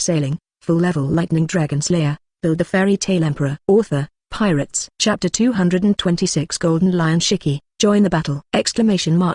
Sailing, Full-Level Lightning Dragon Slayer, Build the Fairy Tale Emperor. Author, Pirates. Chapter 226 Golden Lion Shiki, Join the Battle!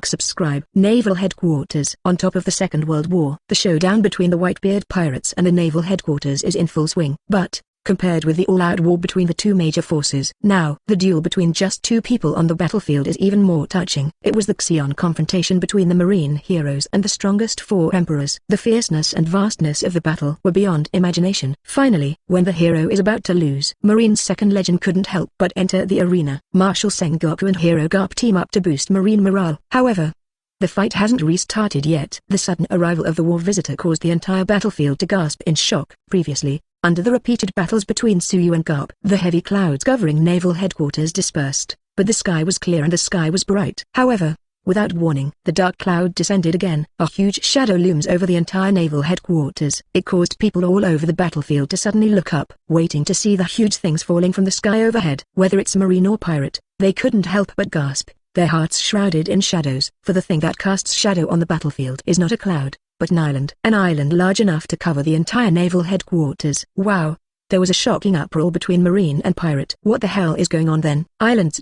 Subscribe. Naval Headquarters. On top of the Second World War, the showdown between the Whitebeard pirates and the naval headquarters is in full swing. But, compared with the all-out war between the two major forces, now the duel between just two people on the battlefield is even more touching. It was the Xion confrontation between the marine heroes and the strongest four emperors. The fierceness and vastness of the battle were beyond imagination. Finally, when the hero is about to lose, Marine's second legend couldn't help but enter the arena. Marshal Sengoku and Hero Garp team up to boost marine morale. However, the fight hasn't restarted yet. The sudden arrival of the war visitor caused the entire battlefield to gasp in shock. Previously, under the repeated battles between Suyu and Garp, the heavy clouds covering naval headquarters dispersed, but the sky was clear and the sky was bright. However, without warning, the dark cloud descended again. A huge shadow looms over the entire naval headquarters. It caused people all over the battlefield to suddenly look up, waiting to see the huge things falling from the sky overhead. Whether it's marine or pirate, they couldn't help but gasp, their hearts shrouded in shadows. For the thing that casts shadow on the battlefield is not a cloud, but an island large enough to cover the entire naval headquarters. Wow! There was a shocking uproar between marine and pirate. What the hell is going on then? Islands ...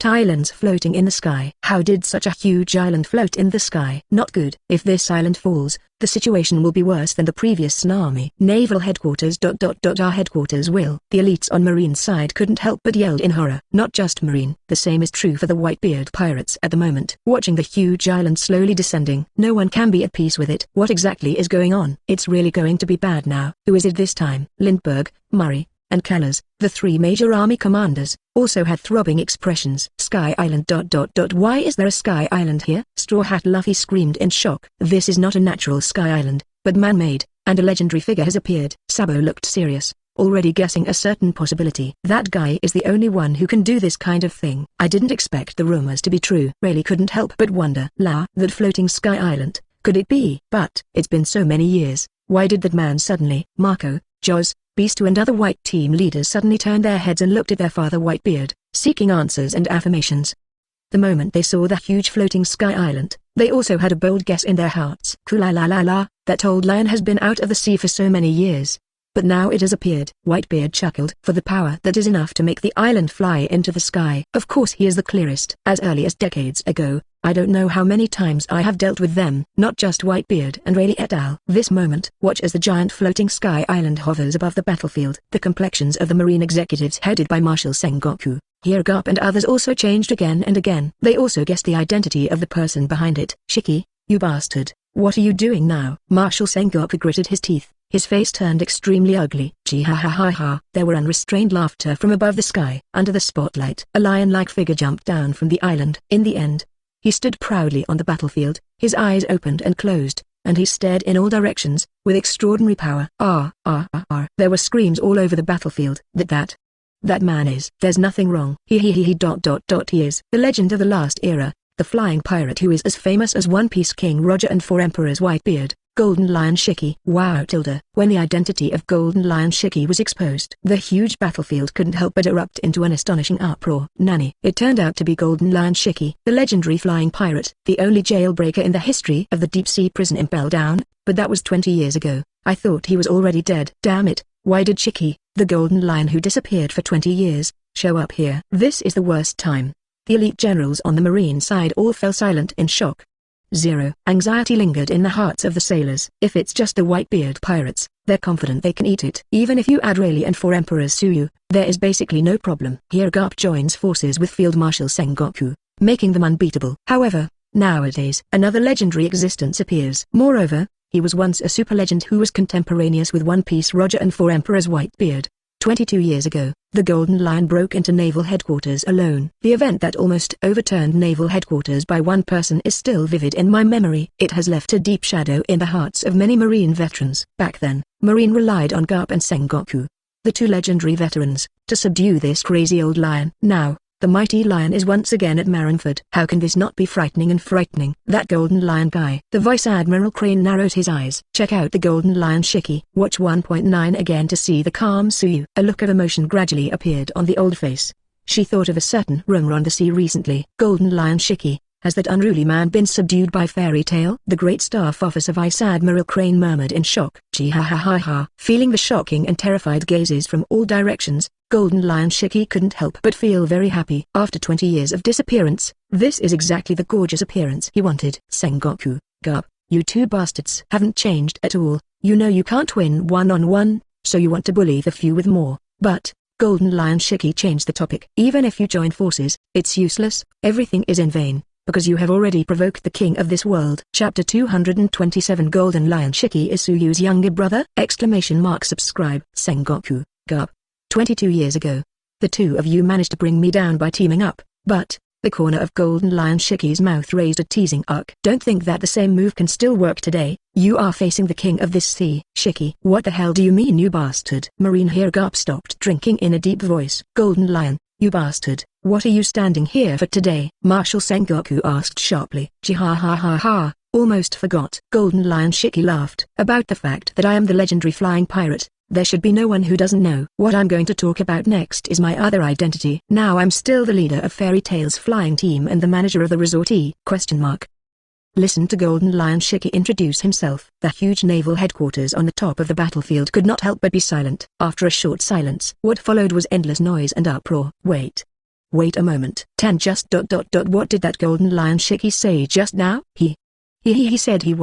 Islands floating in the sky. How did such a huge island float in the sky? Not good. If this island falls, the situation will be worse than the previous tsunami. Naval headquarters ... Our headquarters will. The elites on Marine's side couldn't help but yelled in horror. Not just Marine. The same is true for the Whitebeard pirates at the moment. Watching the huge island slowly descending, no one can be at peace with it. What exactly is going on? It's really going to be bad now. Who is it this time? Lindbergh, Murray, and Kellers, the three major army commanders, also had throbbing expressions. Sky Island ... Why is there a Sky Island here? Straw Hat Luffy screamed in shock. This is not a natural Sky Island, but man-made, and a legendary figure has appeared. Sabo looked serious, already guessing a certain possibility. That guy is the only one who can do this kind of thing. I didn't expect the rumors to be true. Really couldn't help but wonder. That floating Sky Island, could it be? But, it's been so many years, why did that man suddenly? Marco, Joz, Beast and other white team leaders suddenly turned their heads and looked at their father Whitebeard, seeking answers and affirmations. The moment they saw the huge floating Sky Island, they also had a bold guess in their hearts. Kula, that old lion has been out of the sea for so many years, but now it has appeared. Whitebeard chuckled. For the power that is enough to make the island fly into the sky. Of course he is the clearest. As early as decades ago, I don't know how many times I have dealt with them. Not just Whitebeard and Rayleigh et al. This moment, watch as the giant floating Sky Island hovers above the battlefield. The complexions of the marine executives headed by Marshal Sengoku, Hero Garp and others also changed again and again. They also guessed the identity of the person behind it. Shiki, you bastard, what are you doing now? Marshal Sengoku gritted his teeth. His face turned extremely ugly. Gee ha ha ha ha. There were unrestrained laughter from above the sky. Under the spotlight, a lion-like figure jumped down from the island. In the end, he stood proudly on the battlefield, his eyes opened and closed, and he stared in all directions, with extraordinary power. There were screams all over the battlefield. That man is. There's nothing wrong. He is. The legend of the last era, the flying pirate who is as famous as One Piece King Roger and four emperors Whitebeard. Golden Lion Shiki. Wow! When the identity of Golden Lion Shiki was exposed, the huge battlefield couldn't help but erupt into an astonishing uproar. Nani! It turned out to be Golden Lion Shiki, the legendary flying pirate, the only jailbreaker in the history of the deep-sea prison Impel Down, but that was 20 years ago. I thought he was already dead. Damn it, why did Shiki, the Golden Lion who disappeared for 20 years, show up here? This is the worst time. The elite generals on the marine side all fell silent in shock. Anxiety lingered in the hearts of the sailors. If it's just the Whitebeard pirates, they're confident they can eat it. Even if you add Rayleigh and four emperors Suyu, there is basically no problem. Hero Garp joins forces with Field Marshal Sengoku, making them unbeatable. However, nowadays, another legendary existence appears. Moreover, he was once a super legend who was contemporaneous with One Piece Roger and four emperors Whitebeard. 22 years ago, the Golden Lion broke into naval headquarters alone. The event that almost overturned naval headquarters by one person is still vivid in my memory. It has left a deep shadow in the hearts of many Marine veterans. Back then, Marine relied on Garp and Sengoku, the two legendary veterans, to subdue this crazy old lion. Now, the mighty lion is once again at Marineford. How can this not be frightening and frightening? That Golden Lion guy. The Vice Admiral Crane narrowed his eyes. Check out the Golden Lion Shiki. Watch 1.9 again to see the calm Suyu. A look of emotion gradually appeared on the old face. She thought of a certain rumor on the sea recently. Golden Lion Shiki, Has that unruly man been subdued by Fairy Tail? The Great Staff Officer Vice Admiral Crane murmured in shock. Gee ha ha ha ha. Feeling the shocking and terrified gazes from all directions, Golden Lion Shiki couldn't help but feel very happy. After 20 years of disappearance, this is exactly the gorgeous appearance he wanted. Sengoku, Garp, you two bastards haven't changed at all. You know you can't win one-on-one, so you want to bully the few with more. But, Golden Lion Shiki changed the topic. Even if you join forces, it's useless, everything is in vain, because you have already provoked the king of this world. Chapter 227 Golden Lion Shiki is Suyu's younger brother? Subscribe. Sengoku, Garp. 22 years ago. The two of you managed to bring me down by teaming up, but, the corner of Golden Lion Shiki's mouth raised a teasing arc. Don't think that the same move can still work today. You are facing the king of this sea. Shiki. What the hell do you mean, you bastard? Marine here. Garp stopped drinking in a deep voice. Golden Lion, you bastard, what are you standing here for today? Marshal Sengoku asked sharply. Gee ha ha ha ha, almost forgot. Golden Lion Shiki laughed. About the fact that I am the legendary flying pirate. There should be no one who doesn't know. What I'm going to talk about next is my other identity. Now I'm still the leader of Fairy Tail's flying team and the manager of the resort Listen to Golden Lion Shiki introduce himself. The huge naval headquarters on the top of the battlefield could not help but be silent. After a short silence, what followed was endless noise and uproar. Wait a moment. What did that Golden Lion Shiki say just now? He said he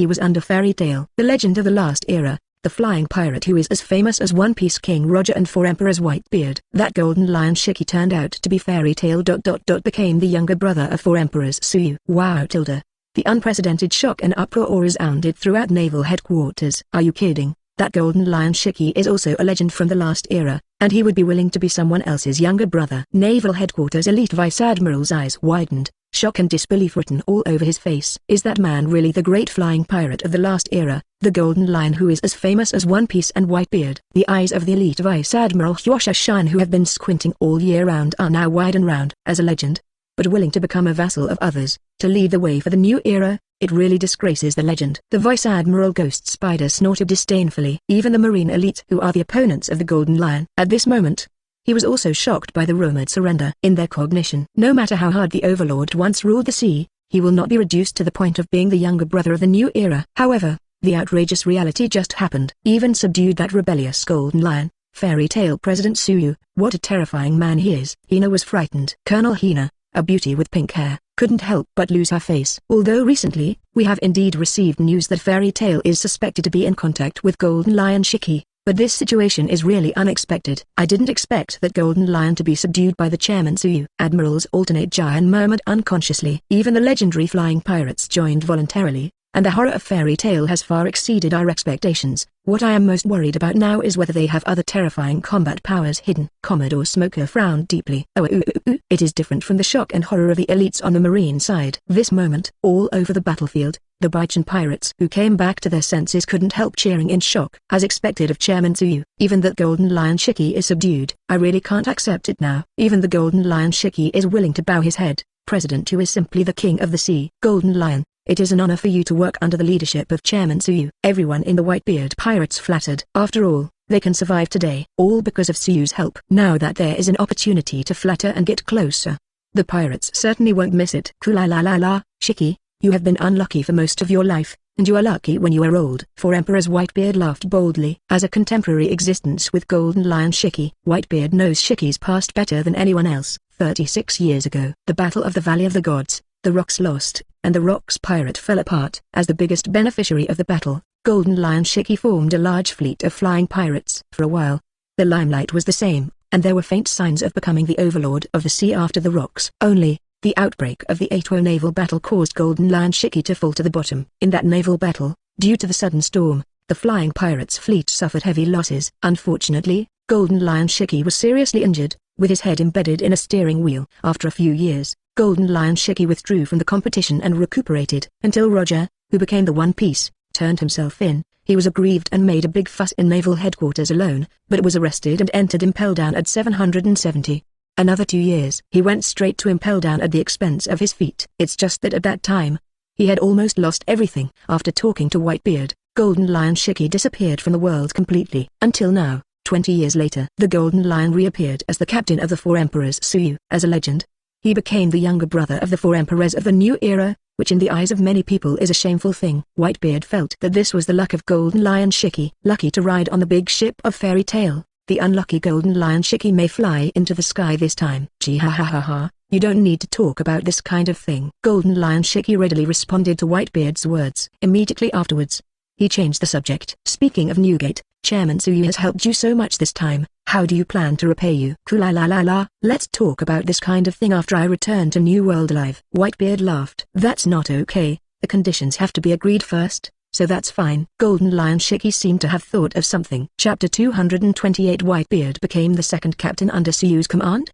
was under Fairy Tail. The legend of the last era. The flying pirate who is as famous as One Piece King Roger and 4 Emperors Whitebeard. That Golden Lion Shiki turned out to be Fairy Tail. Became the younger brother of 4 Emperors Suyu. Wow. The unprecedented shock and uproar resounded throughout naval headquarters. Are you kidding? That Golden Lion Shiki is also a legend from the last era, and he would be willing to be someone else's younger brother. Naval headquarters elite Vice Admiral's eyes widened, shock and disbelief written all over his face. Is that man really the great flying pirate of the last era, the Golden Lion who is as famous as One Piece and Whitebeard? The eyes of the elite Vice Admiral Hyosha Shine, who have been squinting all year round, are now wide and round. As a legend, but willing to become a vassal of others, to lead the way for the new era, it really disgraces the legend. The Vice Admiral Ghost Spider snorted disdainfully. Even the Marine elite, who are the opponents of the Golden Lion, at this moment, he was also shocked by the rumored surrender. In their cognition, no matter how hard the Overlord once ruled the sea, he will not be reduced to the point of being the younger brother of the new era. However, the outrageous reality just happened. Even subdued that rebellious Golden Lion, Fairy Tail President Suyu, what a terrifying man he is. Hina was frightened. Colonel Hina, a beauty with pink hair, couldn't help but lose her face. Although recently, we have indeed received news that Fairy Tail is suspected to be in contact with Golden Lion Shiki, but this situation is really unexpected. I didn't expect that Golden Lion to be subdued by the chairman Suyu. Admiral's alternate giant murmured unconsciously. Even the legendary flying pirates joined voluntarily, and the horror of Fairy Tail has far exceeded our expectations. What I am most worried about now is whether they have other terrifying combat powers hidden. Commodore Smoker frowned deeply. It is different from the shock and horror of the elites on the marine side. This moment, all over the battlefield, the Baichan pirates who came back to their senses couldn't help cheering in shock. As expected of Chairman Suyu, even that Golden Lion Shiki is subdued. I really can't accept it now. Even the Golden Lion Shiki is willing to bow his head. President who is simply the king of the sea. Golden Lion, it is an honor for you to work under the leadership of Chairman Suyu. Everyone in the Whitebeard pirates flattered. After all, they can survive today, all because of Suyu's help. Now that there is an opportunity to flatter and get closer, the pirates certainly won't miss it. Kula-la-la-la, Shiki, you have been unlucky for most of your life, and you are lucky when you are old. 4 Emperors Whitebeard laughed boldly. As a contemporary existence with Golden Lion Shiki, Whitebeard knows Shiki's past better than anyone else. 36 years ago, the Battle of the Valley of the Gods, the Rocks lost, and the Rocks pirate fell apart. As the biggest beneficiary of the battle, Golden Lion Shiki formed a large fleet of flying pirates. For a while, the limelight was the same, and there were faint signs of becoming the overlord of the sea after the Rocks. Only, the outbreak of the Ato naval battle caused Golden Lion Shiki to fall to the bottom. In that naval battle, due to the sudden storm, the flying pirates' fleet suffered heavy losses. Unfortunately, Golden Lion Shiki was seriously injured, with his head embedded in a steering wheel. After a few years, Golden Lion Shiki withdrew from the competition and recuperated. Until Roger, who became the One Piece, turned himself in, he was aggrieved and made a big fuss in naval headquarters alone, but was arrested and entered Impel Down at 770. Another 2 years. He went straight to Impel Down at the expense of his feet. It's just that at that time, he had almost lost everything. After talking to Whitebeard, Golden Lion Shiki disappeared from the world completely. Until now, 20 years later, the Golden Lion reappeared as the captain of the 4 Emperors Suyu. As a legend, He became the younger brother of the 4 emperors of the new era, which in the eyes of many people is a shameful thing. Whitebeard felt that this was the luck of Golden Lion Shiki. Lucky to ride on the big ship of Fairy Tail, the unlucky Golden Lion Shiki may fly into the sky this time. Gee ha ha ha ha, you don't need to talk about this kind of thing. Golden Lion Shiki readily responded to Whitebeard's words. Immediately afterwards, he changed the subject. Speaking of Newgate, Chairman Suyu has helped you so much this time. How do you plan to repay you? Kula la la la, let's talk about this kind of thing after I return to New World alive. Whitebeard laughed. That's not okay, the conditions have to be agreed first, so that's fine. Golden Lion Shiki seemed to have thought of something. Chapter 228 Whitebeard became the second captain under Suyu's command?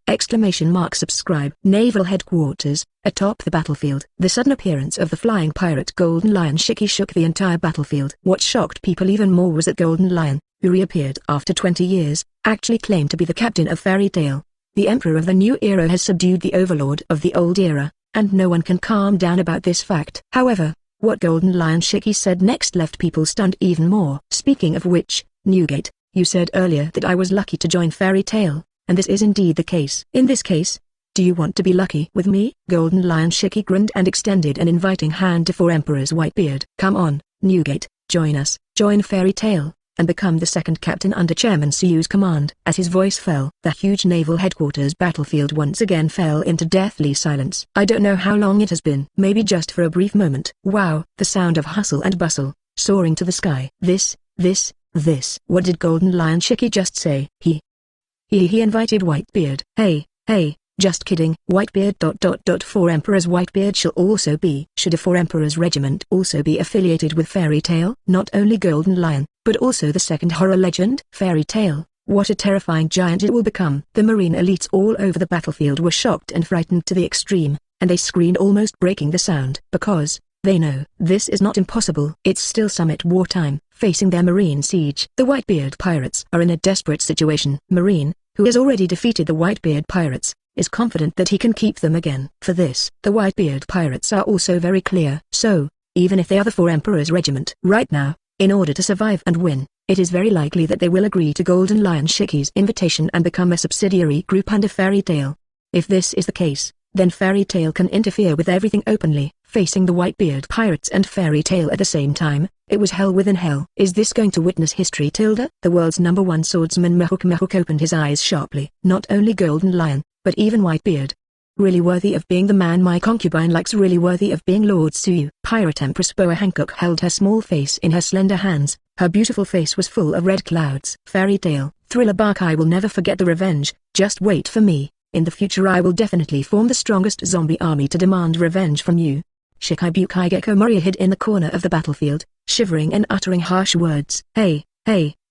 Subscribe. Naval Headquarters, atop the battlefield. The sudden appearance of the flying pirate Golden Lion Shiki shook the entire battlefield. What shocked people even more was that Golden Lion, who reappeared after 20 years, actually claimed to be the captain of Fairy Tail. The Emperor of the new era has subdued the overlord of the old era, and no one can calm down about this fact. However, what Golden Lion Shiki said next left people stunned even more. Speaking of which, Newgate, you said earlier that I was lucky to join Fairy Tail, and this is indeed the case. In this case, do you want to be lucky with me? Golden Lion Shiki grinned and extended an inviting hand to 4 emperors Whitebeard. Come on, Newgate, join us, join Fairy Tail, and become the second captain under Chairman Suyu's command. As his voice fell, the huge naval headquarters battlefield once again fell into deathly silence. I don't know how long it has been. Maybe just for a brief moment. Wow, the sound of hustle and bustle, soaring to the sky. This. What did Golden Lion Shiki just say? He invited Whitebeard. Hey, just kidding. Whitebeard. 4 emperors Whitebeard shall also be. Should a 4 emperors regiment also be affiliated with Fairy Tail? Not only Golden Lion, but also the second horror legend? Fairy Tail, what a terrifying giant it will become. The marine elites all over the battlefield were shocked and frightened to the extreme, and they screamed almost breaking the sound. Because they know this is not impossible. It's still summit wartime, facing their marine siege. The Whitebeard pirates are in a desperate situation. Marine, who has already defeated the Whitebeard pirates, is confident that he can keep them again. For this, the Whitebeard pirates are also very clear. So, even if they are the 4 emperors regiment right now, in order to survive and win, it is very likely that they will agree to Golden Lion Shiki's invitation and become a subsidiary group under Fairy Tail. If this is the case, then Fairy Tail can interfere with everything openly. Facing the Whitebeard pirates and Fairy Tail at the same time, it was hell within hell. Is this going to witness history? The world's #1 swordsman Mihawk opened his eyes sharply. Not only Golden Lion, but even Whitebeard. Really worthy of being the man my concubine likes, really worthy of being Lord Suyu. Pirate Empress Boa Hancock held her small face in her slender hands. Her beautiful face was full of red clouds. Fairy Tail, Thriller bark. I will never forget the revenge, just wait for me. In the future I will definitely form the strongest zombie army to demand revenge from you. Shiki Bukai Gecko Moria hid in the corner of the battlefield, shivering and uttering harsh words. Hey,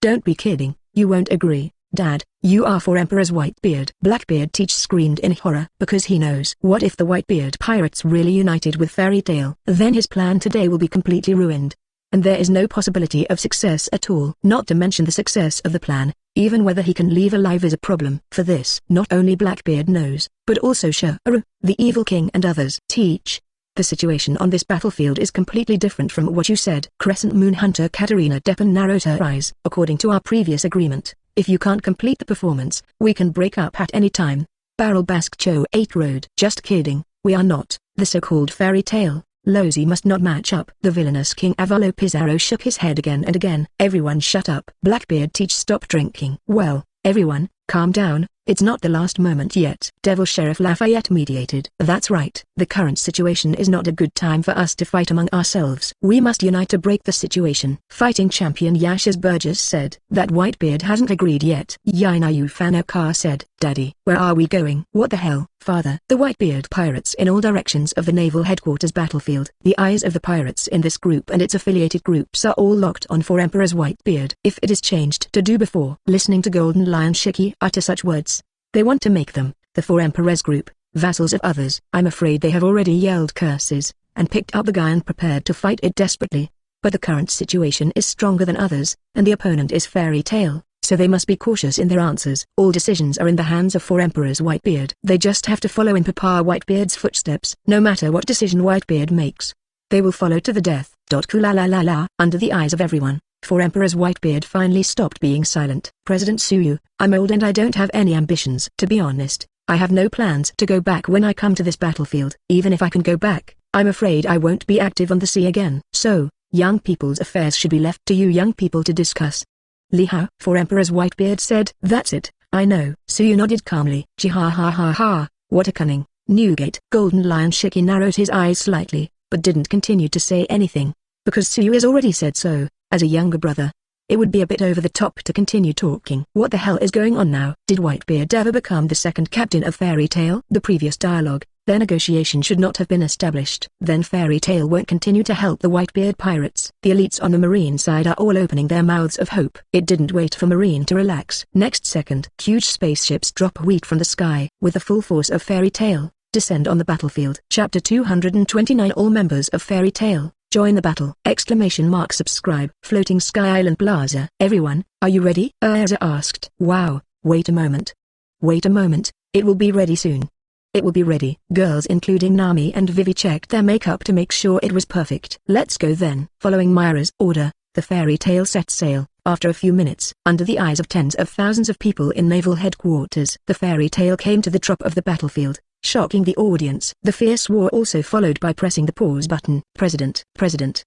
don't be kidding, you won't agree. Dad, you are 4 emperors Whitebeard. Blackbeard Teach screamed in horror because he knows. What if the Whitebeard pirates really united with Fairy Tail? Then his plan today will be completely ruined. And there is no possibility of success at all. Not to mention the success of the plan, even whether he can leave alive is a problem. For this, not only Blackbeard knows, but also Sharu, the evil king and others. Teach, the situation on this battlefield is completely different from what you said. Crescent Moon Hunter Katarina Deppen narrowed her eyes. According to our previous agreement, if you can't complete the performance, we can break up at any time. Barrel Bask Cho 8 Road. Just kidding, we are not. The so-called Fairy Tail, Lozi must not match up. The villainous King Avalo Pizarro shook his head again and again. Everyone shut up. Blackbeard Teach stop drinking. Well, everyone, calm down. It's not the last moment yet. Devil Sheriff Lafayette mediated. That's right. The current situation is not a good time for us to fight among ourselves. We must unite to break the situation. Fighting champion Yashas Burgess said. That Whitebeard hasn't agreed yet. Yainayu Fanokar said. Daddy, where are we going? What the hell, father? The Whitebeard pirates in all directions of the naval headquarters battlefield. The eyes of the pirates in this group and its affiliated groups are all locked on 4 emperors Whitebeard. If it is changed to do before listening to Golden Lion Shiki utter such words, they want to make them, the 4 emperors group, vassals of others. I'm afraid they have already yelled curses, and picked up the gun and prepared to fight it desperately. But the current situation is stronger than others, and the opponent is Fairy Tail, so they must be cautious in their answers. All decisions are in the hands of 4 emperors Whitebeard. They just have to follow in Papa Whitebeard's footsteps. No matter what decision Whitebeard makes, they will follow to the death. Kula. Under the eyes of everyone, 4 emperors Whitebeard finally stopped being silent. President Suyu, I'm old and I don't have any ambitions. To be honest, I have no plans to go back when I come to this battlefield. Even if I can go back, I'm afraid I won't be active on the sea again. So, young people's affairs should be left to you young people to discuss. Li Hao, for Emperor's Whitebeard said. That's it, I know. Suyu nodded calmly. Ha ha ha ha, what a cunning, Newgate. Golden Lion Shiki narrowed his eyes slightly, but didn't continue to say anything. Because Suyu has already said so, as a younger brother. It would be a bit over the top to continue talking. What the hell is going on now? Did Whitebeard ever become the second captain of Fairy Tail? The previous dialogue, their negotiation should not have been established. Then Fairy Tail won't continue to help the Whitebeard pirates. The elites on the Marine side are all opening their mouths of hope. It didn't wait for Marine to relax. Next second, huge spaceships drop wheat from the sky. With the full force of Fairy Tail, descend on the battlefield. Chapter 229. All members of Fairy Tail, join the battle! Subscribe. Floating Sky Island Plaza. Everyone, are you ready? Erza asked. Wow, wait a moment. Wait a moment, it will be ready soon. It will be ready. Girls including Nami and Vivi checked their makeup to make sure it was perfect. Let's go then. Following Myra's order, the Fairy Tail set sail. After a few minutes, under the eyes of tens of thousands of people in naval headquarters, the Fairy Tail came to the top of the battlefield, shocking the audience. The fierce war also followed by pressing the pause button. President,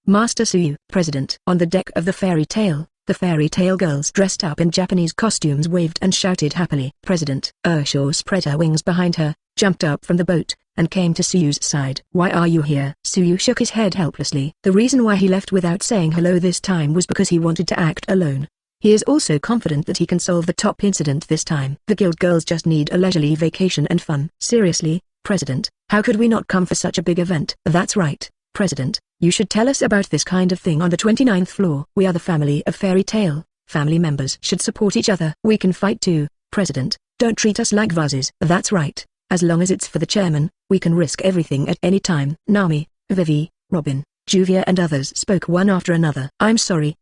Master Suyu, President. On the deck of the Fairy Tail, the Fairy Tail girls dressed up in Japanese costumes waved and shouted happily. President Erza spread her wings behind her, jumped up from the boat, and came to Suyu's side. Why are you here? Suyu shook his head helplessly. The reason why he left without saying hello this time was because he wanted to act alone. He is also confident that he can solve the top incident this time. The guild girls just need a leisurely vacation and fun. Seriously, President, how could we not come for such a big event? That's right, President, you should tell us about this kind of thing on the 29th floor. We are the family of Fairy Tail. Family members should support each other. We can fight too, President, don't treat us like vases. That's right. As long as it's for the chairman, we can risk everything at any time. Nami, Vivi, Robin, Juvia and others spoke one after another. I'm sorry,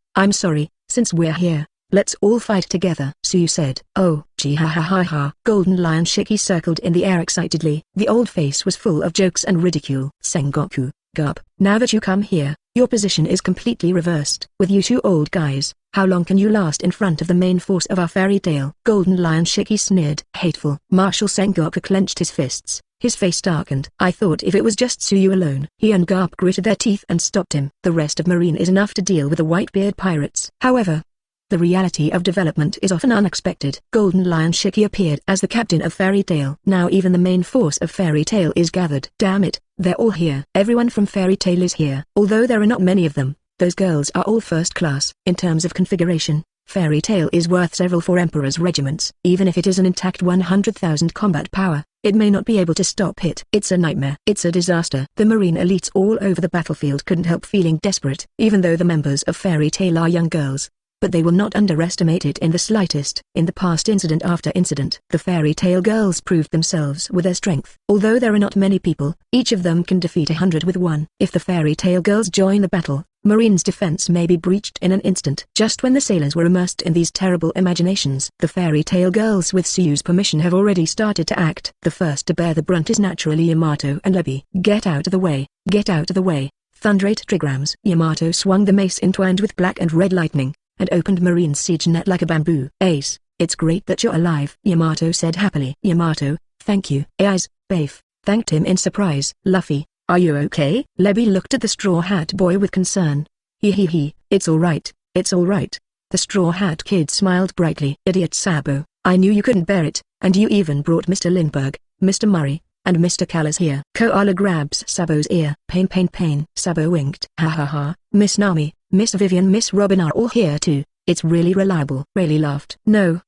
since we're here, let's all fight together. Suyu said. Oh, gee ha ha ha ha. Golden Lion Shiki circled in the air excitedly. The old face was full of jokes and ridicule. Sengoku, Garp, now that you come here, your position is completely reversed. With you two old guys, how long can you last in front of the main force of our Fairy Tail? Golden Lion Shiki sneered. Hateful. Marshal Sengoku clenched his fists. His face darkened. I thought if it was just Suyu alone. He and Garp gritted their teeth and stopped him. The rest of Marine is enough to deal with the Whitebeard pirates. However, the reality of development is often unexpected. Golden Lion Shiki appeared as the captain of Fairy Tail. Now even the main force of Fairy Tail is gathered. Damn it, they're all here. Everyone from Fairy Tail is here. Although there are not many of them, those girls are all first class. In terms of configuration, Fairy Tail is worth several for Emperor's regiments. Even if it is an intact 100,000 combat power, it may not be able to stop it. It's a nightmare. It's a disaster. The Marine elites all over the battlefield couldn't help feeling desperate. Even though the members of Fairy Tail are young girls, but they will not underestimate it in the slightest. In the past incident after incident, the Fairy Tail girls proved themselves with their strength. Although there are not many people, each of them can defeat 100 with one. If the Fairy Tail girls join the battle, Marine's defense may be breached in an instant. Just when the sailors were immersed in these terrible imaginations, the Fairy Tail girls with Suyu's permission have already started to act. The first to bear the brunt is naturally Yamato and Lebi. Get out of the way, get out of the way. Thunderate trigrams. Yamato swung the mace entwined with black and red lightning, and opened Marine's siege net like a bamboo. Ace, it's great that you're alive, Yamato said happily. Yamato, thank you. Aiz, Bafe, thanked him in surprise. Luffy, are you okay? Lebi looked at the Straw Hat Boy with concern. He, it's alright, it's alright. The Straw Hat Kid smiled brightly. Idiot Sabo, I knew you couldn't bear it, and you even brought Mr. Lindbergh, Mr. Murray, and Mr. Callis here. Koala grabs Sabo's ear. Pain. Sabo winked. Ha ha ha, Miss Nami, Miss Vivian, Miss Robin are all here too. It's really reliable. Rayleigh laughed. No,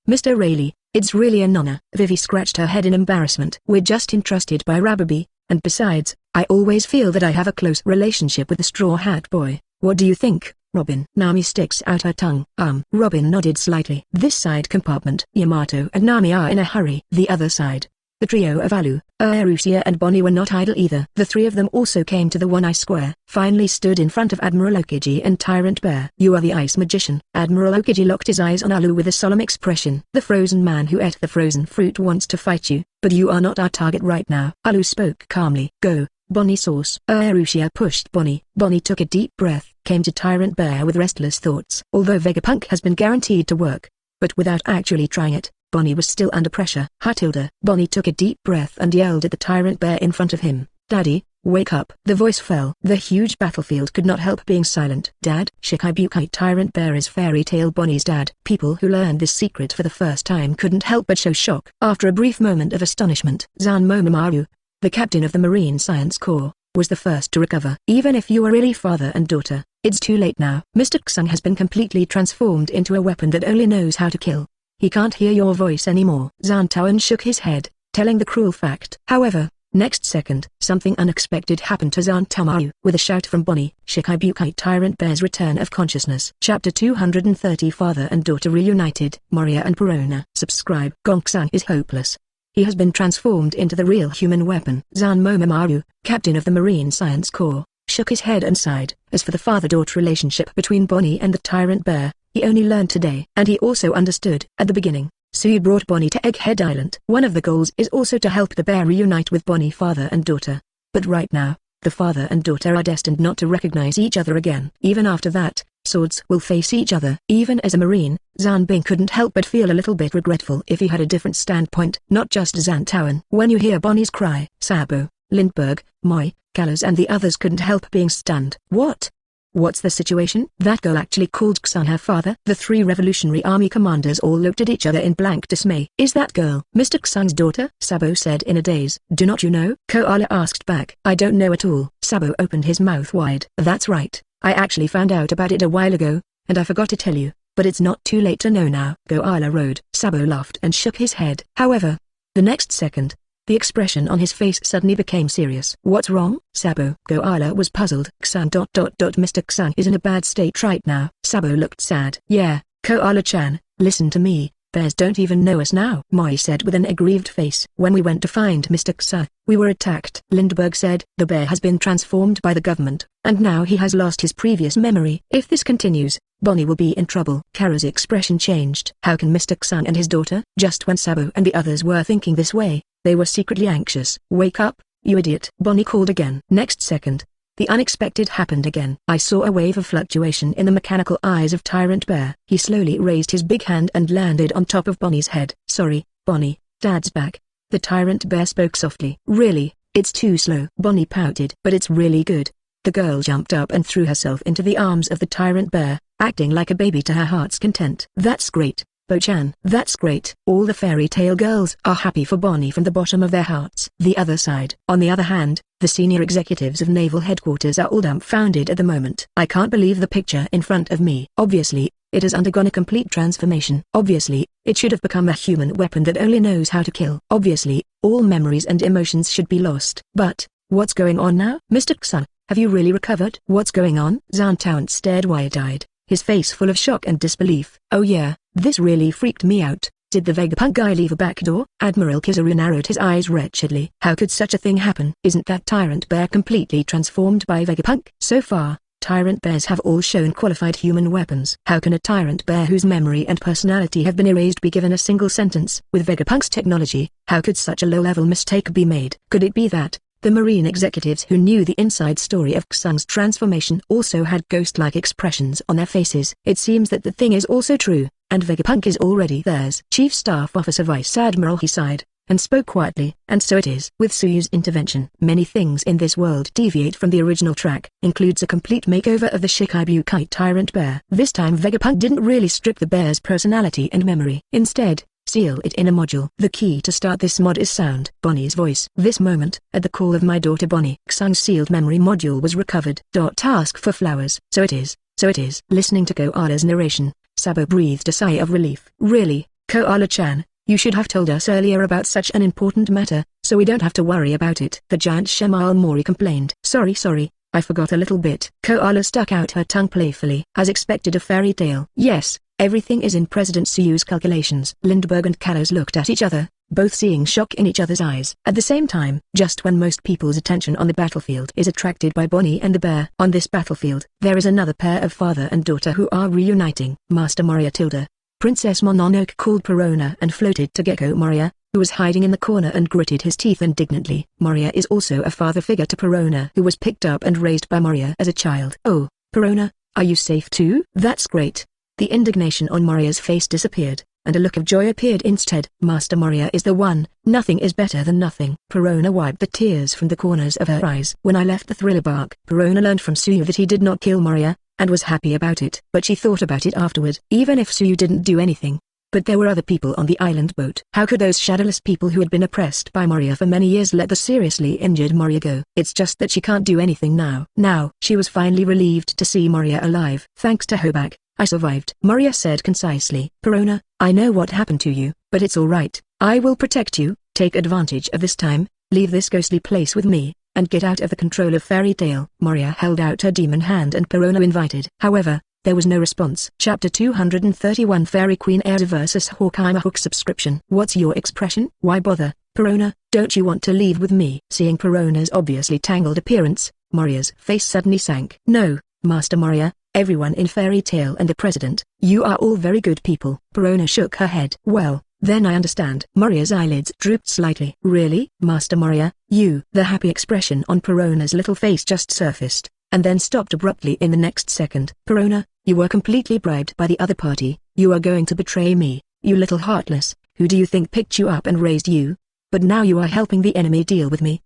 Mr. Rayleigh, it's really an honor. Vivi scratched her head in embarrassment. We're just entrusted by Rababy, and besides, I always feel that I have a close relationship with the Straw Hat Boy. What do you think, Robin? Nami sticks out her tongue. Robin nodded slightly. This side compartment. Yamato and Nami are in a hurry. The other side. The trio of Alu, Erza and Bonnie were not idle either. The three of them also came to the One Eye Square, finally stood in front of Admiral Okiji and Tyrant Bear. You are the ice magician. Admiral Okiji locked his eyes on Alu with a solemn expression. The frozen man who ate the frozen fruit wants to fight you, but you are not our target right now. Alu spoke calmly. Go, Bonnie sauce. Erza pushed Bonnie. Bonnie took a deep breath, came to Tyrant Bear with restless thoughts. Although Vegapunk has been guaranteed to work, but without actually trying it, Bonnie was still under pressure. Tilda. Bonnie took a deep breath and yelled at the tyrant bear in front of him. Daddy, wake up. The voice fell. The huge battlefield could not help being silent. Dad? Shiki tyrant bear is fairy tale Bonnie's dad. People who learned this secret for the first time couldn't help but show shock. After a brief moment of astonishment, Zanmomomaru, the captain of the Marine Science Corps, was the first to recover. Even if you are really father and daughter, it's too late now. Mr. Xung has been completely transformed into a weapon that only knows how to kill. He can't hear your voice anymore. Zantaoan shook his head, telling the cruel fact. However, next second, something unexpected happened to Zantaomaru. With a shout from Bonnie, Shiki tyrant bear's return of consciousness. Chapter 230 Father and Daughter Reunited. Moria and Perona. Subscribe. Gongxang is hopeless. He has been transformed into the real human weapon. Zanmomomaru, captain of the Marine Science Corps, shook his head and sighed. As for the father-daughter relationship between Bonnie and the tyrant bear, he only learned today. And he also understood. At the beginning, Suyu brought Bonnie to Egghead Island. One of the goals is also to help the bear reunite with Bonnie father and daughter. But right now, the father and daughter are destined not to recognize each other again. Even after that, swords will face each other. Even as a Marine, Zanbing couldn't help but feel a little bit regretful if he had a different standpoint. Not just Zantaoan. When you hear Bonnie's cry, Sabo, Lindbergh, Moi, Callas and the others couldn't help being stunned. What? What's the situation? That girl actually called Xun her father? The three Revolutionary Army commanders all looked at each other in blank dismay. Is that girl Mr. Xun's daughter? Sabo said in a daze. Do not you know? Koala asked back. I don't know at all. Sabo opened his mouth wide. That's right. I actually found out about it a while ago, and I forgot to tell you, but it's not too late to know now. Koala roared. Sabo laughed and shook his head. However, the next second, the expression on his face suddenly became serious. What's wrong? Sabo. Koala was puzzled. Xun. Mr. Xun is in a bad state right now. Sabo looked sad. Yeah, Koala-chan, listen to me. Bears don't even know us now. Moi said with an aggrieved face. When we went to find Mr. Xun, we were attacked. Lindbergh said. The bear has been transformed by the government, and now he has lost his previous memory. If this continues, Bonnie will be in trouble. Kara's expression changed. How can Mr. Xun and his daughter? Just when Sabo and the others were thinking this way, they were secretly anxious. Wake up, you idiot. Bonnie called again. Next second, the unexpected happened again. I saw a wave of fluctuation in the mechanical eyes of Tyrant Bear. He slowly raised his big hand and landed on top of Bonnie's head. Sorry, Bonnie, Dad's back. The Tyrant Bear spoke softly. Really, it's too slow. Bonnie pouted. But it's really good. The girl jumped up and threw herself into the arms of the Tyrant Bear, acting like a baby to her heart's content. That's great. Bo-chan. That's great. All the fairy tale girls are happy for Bonnie from the bottom of their hearts. The other side. On the other hand, the senior executives of Naval Headquarters are all dumbfounded at the moment. I can't believe the picture in front of me. Obviously, it has undergone a complete transformation. Obviously, it should have become a human weapon that only knows how to kill. Obviously, all memories and emotions should be lost. But, what's going on now? Mr. Xun, have you really recovered? What's going on? Zantaoan stared wide-eyed, his face full of shock and disbelief. Oh yeah, this really freaked me out. Did the Vegapunk guy leave a back door? Admiral Kizaru narrowed his eyes wretchedly. How could such a thing happen? Isn't that Tyrant Bear completely transformed by Vegapunk? So far, Tyrant Bears have all shown qualified human weapons. How can a Tyrant Bear whose memory and personality have been erased be given a single sentence? With Vegapunk's technology, how could such a low-level mistake be made? Could it be that the Marine executives who knew the inside story of Xung's transformation also had ghost-like expressions on their faces? It seems that the thing is also true, and Vegapunk is already theirs. Chief Staff Officer Vice Admiral he sighed, and spoke quietly. And so it is. With Suyu's intervention, many things in this world deviate from the original track, includes a complete makeover of the Shiki Tyrant Bear. This time Vegapunk didn't really strip the bear's personality and memory. Instead, seal it in a module. The key to start this mod is sound. Bonnie's voice. This moment, at the call of my daughter Bonnie, Xung's sealed memory module was recovered. Task for flowers. So it is. So it is. Listening to Koala's narration, Sabo breathed a sigh of relief. Really, Koala-chan, you should have told us earlier about such an important matter, so we don't have to worry about it. The giant Shemal Mori complained. Sorry, I forgot a little bit. Koala stuck out her tongue playfully. As expected, a fairy tale. Yes, everything is in President Suyu's calculations. Lindbergh and Callows looked at each other, both seeing shock in each other's eyes. At the same time, just when most people's attention on the battlefield is attracted by Bonnie and the bear, on this battlefield, there is another pair of father and daughter who are reuniting. Master Moria Tilda, Princess Mononoke called Perona and floated to Gecko Moria, who was hiding in the corner and gritted his teeth indignantly. Moria is also a father figure to Perona, who was picked up and raised by Moria as a child. Oh, Perona, are you safe too? That's great. The indignation on Moria's face disappeared, and a look of joy appeared instead. Master Moria is the one, nothing is better than nothing. Perona wiped the tears from the corners of her eyes. When I left the thriller bark, Perona learned from Suyu that he did not kill Moria, and was happy about it. But she thought about it afterward. Even if Suyu didn't do anything. But there were other people on the island boat. How could those shadowless people who had been oppressed by Moria for many years let the seriously injured Moria go? It's just that she can't do anything now. Now, she was finally relieved to see Moria alive. Thanks to Hobak, I survived, Moria said concisely. Perona, I know what happened to you, but it's alright. I will protect you. Take advantage of this time, leave this ghostly place with me, and get out of the control of Fairy Tail. Moria held out her demon hand and Perona invited. However, there was no response. Chapter 231 Fairy Queen Erza vs Hawkeye Mihawk subscription. What's your expression? Why bother, Perona? Don't you want to leave with me? Seeing Perona's obviously tangled appearance, Moria's face suddenly sank. No, Master Moria, everyone in Fairy Tail and the President, you are all very good people. Perona shook her head. Well, then I understand. Moria's eyelids drooped slightly. Really? Master Moria, you? The happy expression on Perona's little face just surfaced, and then stopped abruptly in the next second. Perona, you were completely bribed by the other party. You are going to betray me, you little heartless. Who do you think picked you up and raised you? But now you are helping the enemy deal with me.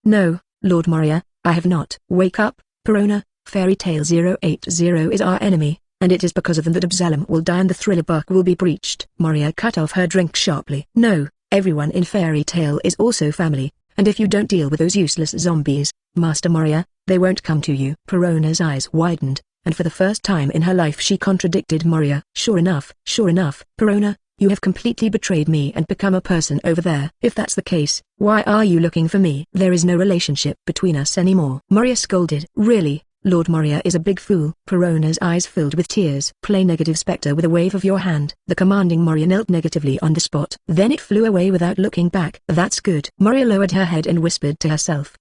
No, Lord Moria, I have not. Wake up, Perona. Fairy Tail 080 is our enemy, and it is because of them that Absalom will die and the thriller bark will be breached. Moria cut off her drink sharply. No, everyone in Fairy Tail is also family, and if you don't deal with those useless zombies, Master Moria, they won't come to you. Perona's eyes widened, and for the first time in her life she contradicted Moria. Sure enough, Perona, you have completely betrayed me and become a person over there. If that's the case, why are you looking for me? There is no relationship between us anymore. Moria scolded. Really? Lord Moria is a big fool. Perona's eyes filled with tears. Play negative spectre with a wave of your hand. The commanding Moria knelt negatively on the spot. Then it flew away without looking back. That's good. Moria lowered her head and whispered to herself.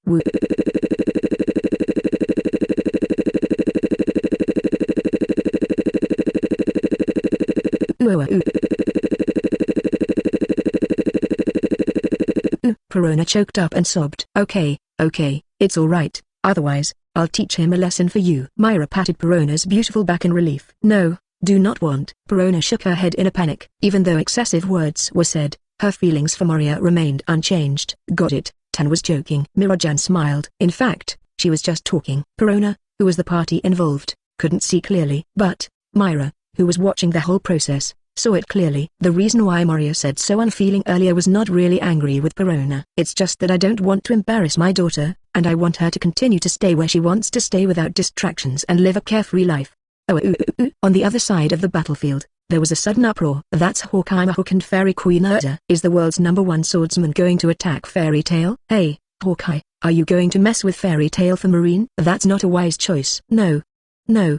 Perona choked up and sobbed. Okay, it's alright, otherwise, I'll teach him a lesson for you. Myra patted Perona's beautiful back in relief. No, do not want. Perona shook her head in a panic. Even though excessive words were said, her feelings for Moria remained unchanged. Got it, Tan was joking. Mirajan smiled. In fact, she was just talking. Perona, who was the party involved, couldn't see clearly. But, Myra, who was watching the whole process, saw it clearly. The reason why Moria said so unfeeling earlier was not really angry with Perona. It's just that I don't want to embarrass my daughter, and I want her to continue to stay where she wants to stay without distractions and live a carefree life. On the other side of the battlefield, there was a sudden uproar. That's Hawkeye Mihawk and Fairy Queen Erza. Is the world's #1 swordsman going to attack Fairy Tail? Hey, Hawkeye, are you going to mess with Fairy Tail for Marine? That's not a wise choice. No,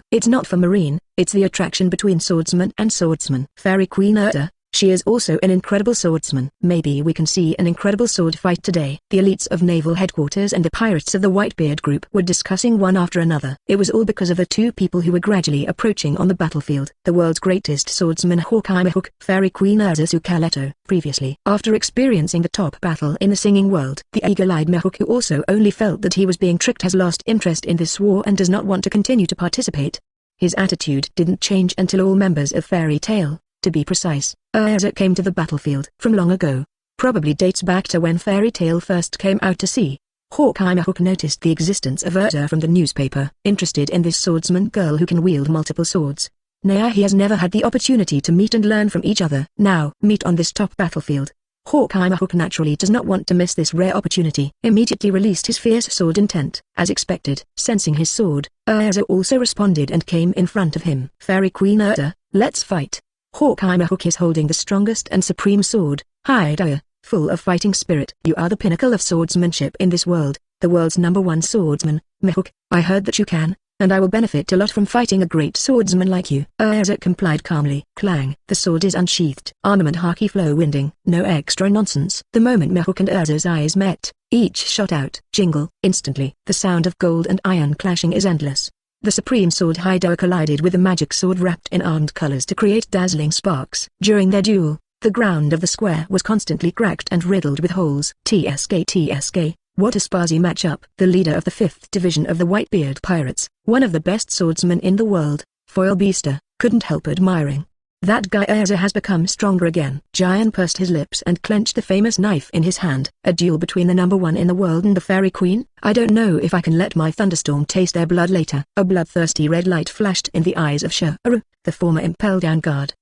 it's not for Marine, it's the attraction between swordsman and swordsman. Fairy Queen Erza, she is also an incredible swordsman. Maybe we can see an incredible sword fight today. The elites of Naval Headquarters and the pirates of the Whitebeard group were discussing one after another. It was all because of the two people who were gradually approaching on the battlefield. The world's greatest swordsman Hawkeye Mihawk, Fairy Queen Erza Sukaleto. Previously, after experiencing the top battle in the singing world, the eagle-eyed Mihawk who also only felt that he was being tricked has lost interest in this war and does not want to continue to participate. His attitude didn't change until all members of Fairy Tail, to be precise, Erza came to the battlefield. From long ago, probably dates back to when Fairy Tail first came out to sea, Hawkeye Mihawk noticed the existence of Erza from the newspaper. Interested in this swordsman girl who can wield multiple swords, nay, he has never had the opportunity to meet and learn from each other. Now, meet on this top battlefield. Hawkeye Mihawk naturally does not want to miss this rare opportunity. Immediately released his fierce sword intent. As expected, sensing his sword, Erza also responded and came in front of him. Fairy Queen Erza, let's fight. Hawkeye Mihawk is holding the strongest and supreme sword, Hawkeye, full of fighting spirit. You are the pinnacle of swordsmanship in this world, the world's #1 swordsman. Mihawk, I heard that you can, and I will benefit a lot from fighting a great swordsman like you. Erza complied calmly. Clang. The sword is unsheathed. Armament haki flow winding. No extra nonsense. The moment Mihawk and Erza's eyes met, each shot out. Jingle. Instantly, the sound of gold and iron clashing is endless. The supreme sword Hawkeye collided with the magic sword wrapped in armed colors to create dazzling sparks. During their duel, the ground of the square was constantly cracked and riddled with holes. TSK. What a sparsy matchup. The leader of the 5th Division of the Whitebeard Pirates, one of the best swordsmen in the world, Foil Beaster, couldn't help admiring. That guy Erza has become stronger again. Giant pursed his lips and clenched the famous knife in his hand. A duel between the number one in the world and the Fairy Queen? I don't know if I can let my thunderstorm taste their blood later. A bloodthirsty red light flashed in the eyes of Shuru, the former impel down guard.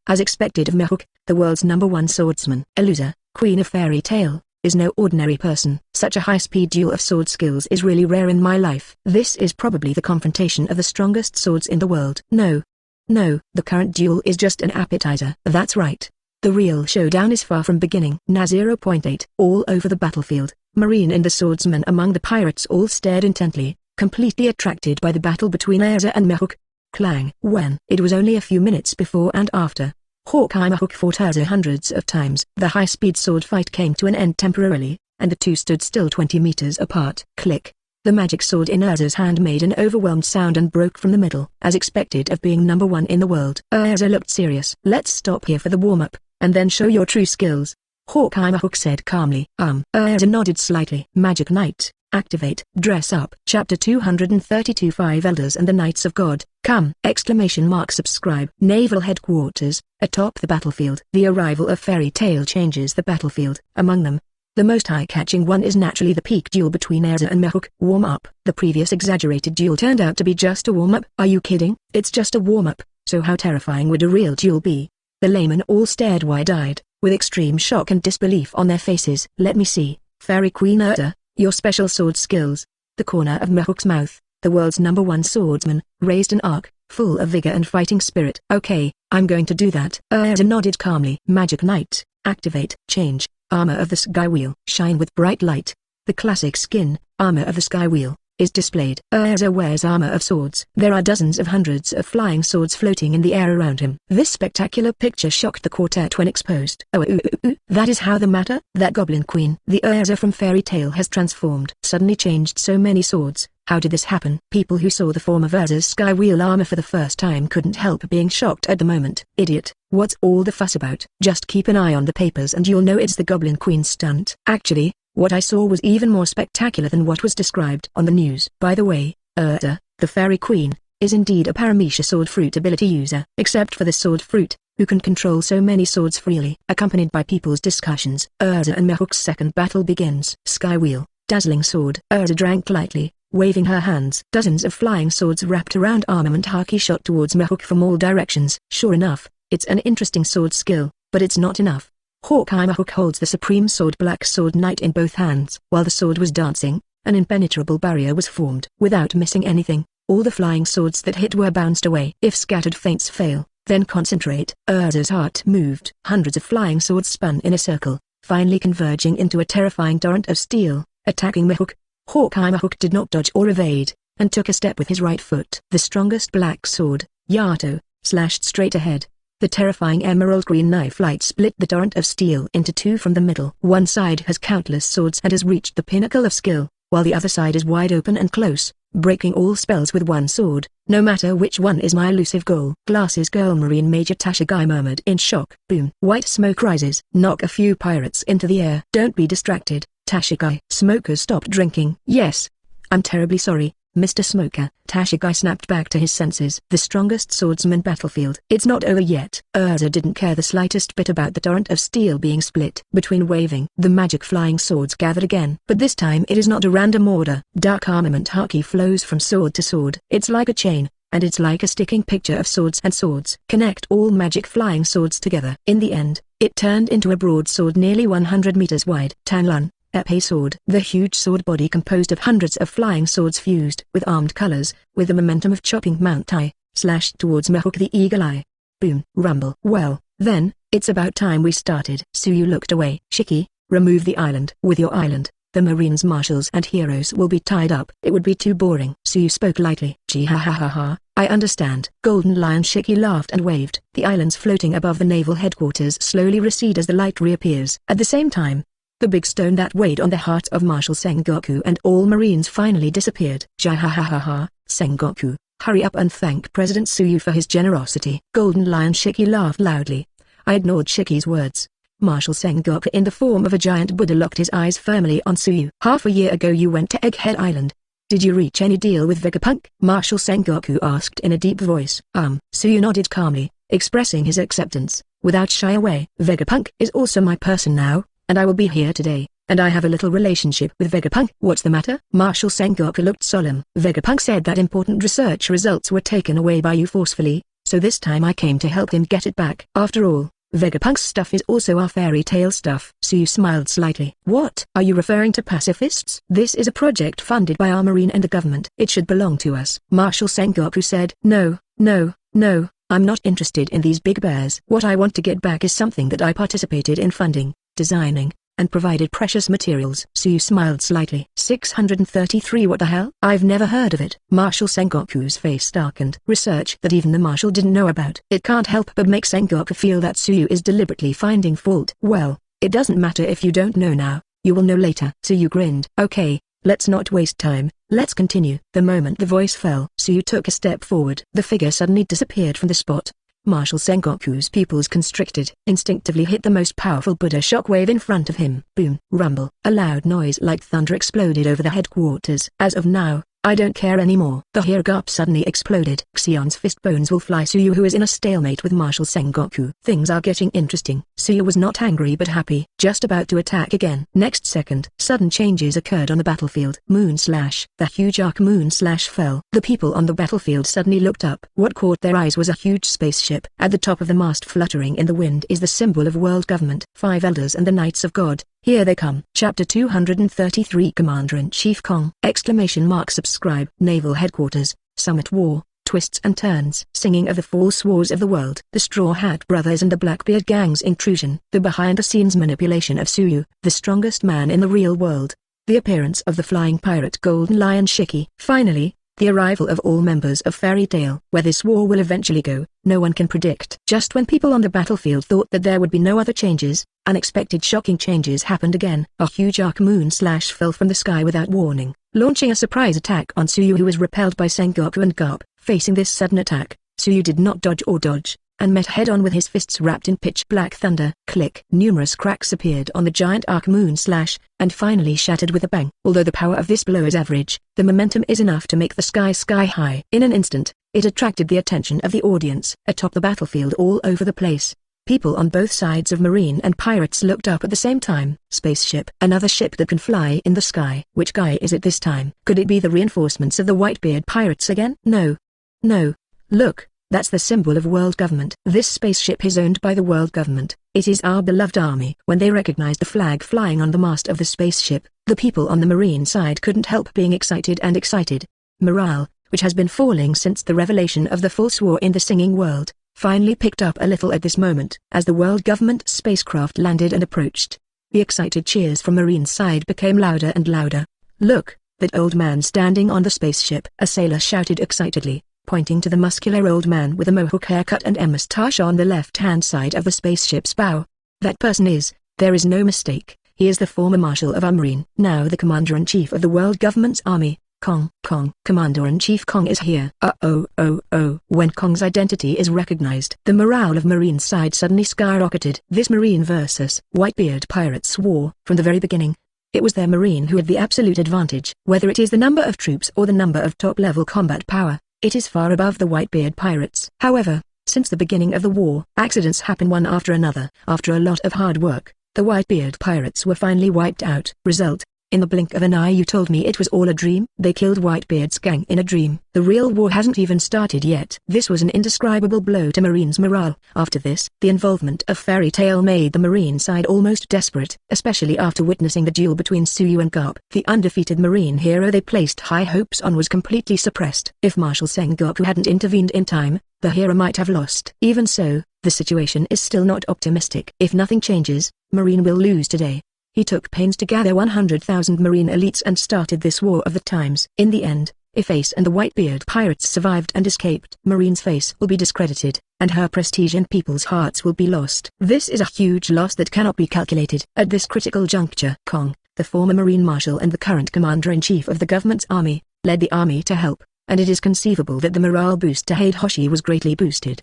As expected of Mihawk, the world's number one swordsman. Erza, Queen of Fairy Tale, is no ordinary person. Such a high-speed duel of sword skills is really rare in my life. This is probably the confrontation of the strongest swords in the world. No, the current duel is just an appetizer. That's right. The real showdown is far from beginning. Na.8. All over the battlefield, Marine and the swordsman among the pirates all stared intently, completely attracted by the battle between Erza and Mihawk. Clang. When it was only a few minutes before and after Hawkeye Mihawk fought Erza hundreds of times, the high-speed sword fight came to an end temporarily, and the two stood still 20 meters apart. Click. The magic sword in Erza's hand made an overwhelmed sound and broke from the middle. As expected of being number one in the world, Erza looked serious. Let's stop here for the warm-up, and then show your true skills, Hawkeye Mihawk said calmly. Erza nodded slightly. Magic Knight, activate. Dress up. Chapter 232 5 Elders and the Knights of God, come! Subscribe. Naval Headquarters, atop the battlefield. The arrival of Fairy Tail changes the battlefield. Among them, the most eye-catching one is naturally the peak duel between Erza and Mihawk. Warm-up. The previous exaggerated duel turned out to be just a warm-up. Are you kidding? It's just a warm-up, so how terrifying would a real duel be? The laymen all stared wide-eyed, with extreme shock and disbelief on their faces. Let me see, Fairy Queen Erza, your special sword skills. The corner of Mihawk's mouth, the world's number one swordsman, raised an arc, full of vigor and fighting spirit. Okay, I'm going to do that. Erza nodded calmly. Magic Knight, activate. Change. Armor of the Sky Wheel. Shine with bright light. The classic skin, Armor of the Sky Wheel, is displayed. Erza wears armor of swords. There are dozens of hundreds of flying swords floating in the air around him. This spectacular picture shocked the quartet when exposed. That is how the matter? That Goblin Queen, the Erza from Fairy Tail, has transformed. Suddenly changed so many swords. How did this happen? People who saw the form of Erza's Sky Wheel armor for the first time couldn't help being shocked at the moment. Idiot, what's all the fuss about? Just keep an eye on the papers and you'll know it's the Goblin Queen's stunt. Actually, what I saw was even more spectacular than what was described on the news. By the way, Erza, the Fairy Queen, is indeed a Paramecia sword fruit ability user. Except for the sword fruit, who can control so many swords freely. Accompanied by people's discussions, Erza and Mihawk's second battle begins. Sky Wheel, dazzling sword. Erza drank lightly, waving her hands. Dozens of flying swords wrapped around armament Haki shot towards Mihawk from all directions. Sure enough, it's an interesting sword skill, but it's not enough. Hawkeye Mihawk holds the supreme sword Black Sword Knight in both hands. While the sword was dancing, an impenetrable barrier was formed. Without missing anything, all the flying swords that hit were bounced away. If scattered feints fail, then concentrate. Erza's heart moved. Hundreds of flying swords spun in a circle, finally converging into a terrifying torrent of steel, attacking Mihawk. Hawkeye Mihawk did not dodge or evade, and took a step with his right foot. The strongest black sword, Yato, slashed straight ahead. The terrifying emerald green knife light split the torrent of steel into two from the middle. One side has countless swords and has reached the pinnacle of skill, while the other side is wide open and close, breaking all spells with one sword. No matter which one is my elusive goal. Glasses Girl Marine Major Tashigai murmured in shock. Boom. White smoke rises. Knock a few pirates into the air. Don't be distracted, Tashigai. Smokers stopped drinking. Yes. I'm terribly sorry, Mr. Smoker. Tashigai snapped back to his senses. The strongest swordsman battlefield. It's not over yet. Erza didn't care the slightest bit about the torrent of steel being split. Between waving, the magic flying swords gathered again. But this time it is not a random order. Dark armament Haki flows from sword to sword. It's like a chain, and it's like a sticking picture of swords and swords. Connect all magic flying swords together. In the end, it turned into a broadsword nearly 100 meters wide. Tanlun. Epee sword. The huge sword body composed of hundreds of flying swords fused with armed colors, with the momentum of chopping Mount Tai, slashed towards Mihawk the Eagle Eye. Boom. Rumble. Well, then, it's about time we started. Suyu looked away. Shiki, remove the island. With your island, the Marines marshals and heroes will be tied up. It would be too boring. Suyu spoke lightly. Gee ha ha ha ha, I understand. Golden Lion Shiki laughed and waved. The islands floating above the naval headquarters slowly recede as the light reappears. At the same time, the big stone that weighed on the heart of Marshal Sengoku and all Marines finally disappeared. Jahahaha, Sengoku, hurry up and thank President Suyu for his generosity. Golden Lion Shiki laughed loudly. I ignored Shiki's words. Marshal Sengoku in the form of a giant Buddha locked his eyes firmly on Suyu. Half a year ago you went to Egghead Island. Did you reach any deal with Vegapunk? Marshal Sengoku asked in a deep voice. Suyu nodded calmly. expressing his acceptance, without shy away. Vegapunk is also my person now, and I will be here today, and I have a little relationship with Vegapunk. What's the matter? Marshal Sengoku looked solemn. Vegapunk said that important research results were taken away by you forcefully, so this time I came to help him get it back. After all, Vegapunk's stuff is also our fairy tale stuff. Suyu smiled slightly. What? Are you referring to pacifists? This is a project funded by our marine and the government. It should belong to us. Marshal Sengoku said. No, I'm not interested in these big bears. What I want to get back is something that I participated in funding, designing, and provided precious materials. Suyu smiled slightly. 633. What the hell? I've never heard of it. Marshal Sengoku's face darkened. Research that even the marshal didn't know about. It can't help but make Sengoku feel that Suyu is deliberately finding fault. Well, it doesn't matter if you don't know now, you will know later. Suyu grinned. Okay, let's not waste time, let's continue. The moment the voice fell, Suyu took a step forward. The figure suddenly disappeared from the spot. Marshal Sengoku's pupils constricted, instinctively hit the most powerful Buddha shockwave in front of him. Boom, rumble, a loud noise like thunder exploded over the headquarters. As of now, I don't care anymore. The Hiragap suddenly exploded. Xion's fist bones will fly. Suyu, who is in a stalemate with Marshal Sengoku. Things are getting interesting. Suyu was not angry but happy, just about to attack again. Next second, sudden changes occurred on the battlefield. Moon slash. The huge arc moon slash fell. The people on the battlefield suddenly looked up. What caught their eyes was a huge spaceship. At the top of the mast, fluttering in the wind, is the symbol of world government. 5 elders and the Knights of God. Here they come. Chapter 233. Commander-in-Chief Kong! Subscribe. Naval Headquarters, Summit War, Twists and Turns. Singing of the false wars of the world. The Straw Hat Brothers and the Blackbeard Gang's intrusion. The behind-the-scenes manipulation of Suyu, the strongest man in the real world. The appearance of the flying pirate Golden Lion Shiki. Finally, the arrival of all members of Fairy Tail. Where this war will eventually go, no one can predict. Just when people on the battlefield thought that there would be no other changes, unexpected shocking changes happened again. A huge arc moon slash fell from the sky without warning, launching a surprise attack on Suyu, who was repelled by Sengoku and Garp. Facing this sudden attack, Suyu did not dodge or dodge, and met head-on with his fists wrapped in pitch-black thunder. Click. Numerous cracks appeared on the giant arc moon slash, and finally shattered with a bang. Although the power of this blow is average, the momentum is enough to make the sky high. In an instant, it attracted the attention of the audience. Atop the battlefield, all over the place, people on both sides of marine and pirates looked up at the same time. Spaceship. Another ship that can fly in the sky. Which guy is it this time? Could it be the reinforcements of the Whitebeard pirates again? No. Look. That's the symbol of world government. This spaceship is owned by the world government. It is our beloved army. When they recognized the flag flying on the mast of the spaceship, the people on the marine side couldn't help being excited. Morale, which has been falling since the revelation of the false war in the singing world, finally picked up a little at this moment. As the world government spacecraft landed and approached, the excited cheers from marine side became louder and louder. Look, that old man standing on the spaceship. A sailor shouted excitedly, pointing to the muscular old man with a mohawk haircut and a mustache on the left-hand side of the spaceship's bow. That person there is no mistake, he is the former marshal of our marine. Now the commander-in-chief of the world government's army, Kong. Commander-in-Chief Kong is here. When Kong's identity is recognized, the morale of marine side suddenly skyrocketed. This marine versus Whitebeard pirates war, from the very beginning, it was their marine who had the absolute advantage. Whether it is the number of troops or the number of top-level combat power, it is far above the Whitebeard pirates. However, since the beginning of the war, accidents happen one after another. After a lot of hard work, the Whitebeard pirates were finally wiped out. Result: in the blink of an eye. You told me it was all a dream? They killed Whitebeard's gang in a dream. The real war hasn't even started yet. This was an indescribable blow to Marine's morale. After this, the involvement of Fairy Tail made the Marine side almost desperate, especially after witnessing the duel between Suyu and Garp. The undefeated Marine hero they placed high hopes on was completely suppressed. If Marshal Sengoku hadn't intervened in time, the hero might have lost. Even so, the situation is still not optimistic. If nothing changes, Marine will lose today. He took pains to gather 100,000 Marine elites and started this war of the times. In the end, if Ace and the Whitebeard pirates survived and escaped, Marine's face will be discredited, and her prestige and people's hearts will be lost. This is a huge loss that cannot be calculated. At this critical juncture, Kong, the former Marine Marshal and the current Commander-in-Chief of the government's army, led the army to help, and it is conceivable that the morale boost to Heidehoshi was greatly boosted.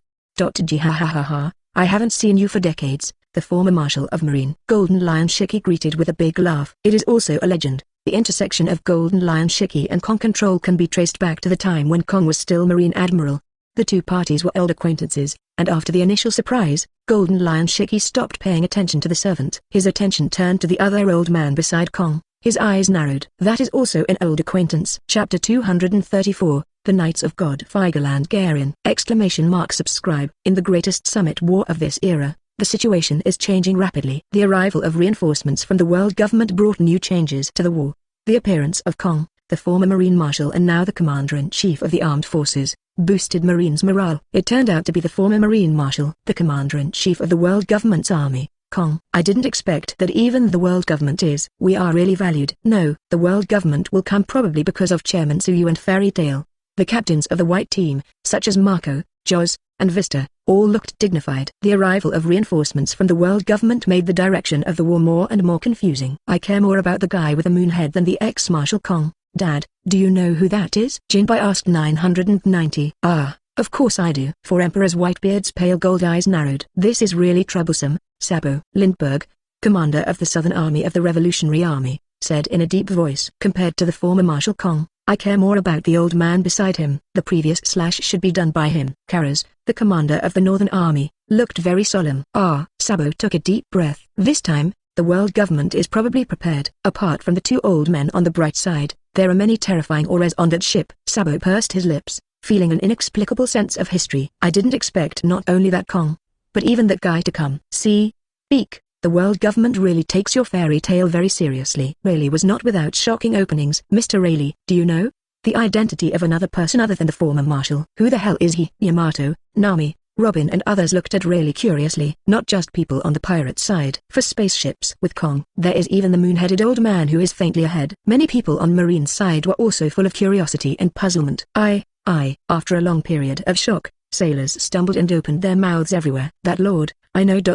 I haven't seen you for decades. The former Marshal of Marine Golden Lion Shiki greeted with a big laugh. It is also a legend. The intersection of Golden Lion Shiki and Kong control can be traced back to the time when Kong was still Marine Admiral. The two parties were old acquaintances, and after the initial surprise, Golden Lion Shiki stopped paying attention to the servant. His attention turned to the other old man beside Kong. His eyes narrowed. That is also an old acquaintance. Chapter 234, The Knights of God. Figaland Garin! Subscribe. In the greatest summit war of this era, the situation is changing rapidly. The arrival of reinforcements from the world government brought new changes to the war. The appearance of Kong, the former Marine Marshal and now the Commander-in-Chief of the Armed Forces, boosted Marines' morale. It turned out to be the former Marine Marshal, the Commander-in-Chief of the world government's army, Kong. I didn't expect that even the world government is. We are really valued. No, the world government will come probably because of Chairman Suyu and Fairy Tail. The captains of the white team, such as Marco, Joz, and Vista, all looked dignified. The arrival of reinforcements from the world government made the direction of the war more and more confusing. I care more about the guy with the moon head than the ex-Marshal Kong. Dad, do you know who that is? Jinbai asked 990. Ah, of course I do. For Emperor's Whitebeard's pale gold eyes narrowed. This is really troublesome, Sabo. Lindbergh, commander of the Southern Army of the Revolutionary Army, said in a deep voice. Compared to the former Marshal Kong, I care more about the old man beside him. The previous slash should be done by him. Karaz, the commander of the Northern Army, looked very solemn. Ah, Sabo took a deep breath. This time, the world government is probably prepared. Apart from the two old men on the bright side, there are many terrifying auras on that ship. Sabo pursed his lips, feeling an inexplicable sense of history. I didn't expect not only that Kong, but even that guy to come. See? Speak. The world government really takes your fairy tale very seriously. Rayleigh was not without shocking openings. Mr. Rayleigh, do you know the identity of another person other than the former Marshal? Who the hell is he? Yamato, Nami, Robin and others looked at Rayleigh curiously. Not just people on the pirate side. For spaceships with Kong, there is even the moon-headed old man who is faintly ahead. Many people on Marine's side were also full of curiosity and puzzlement. After a long period of shock, sailors stumbled and opened their mouths everywhere. That lord, I know ... he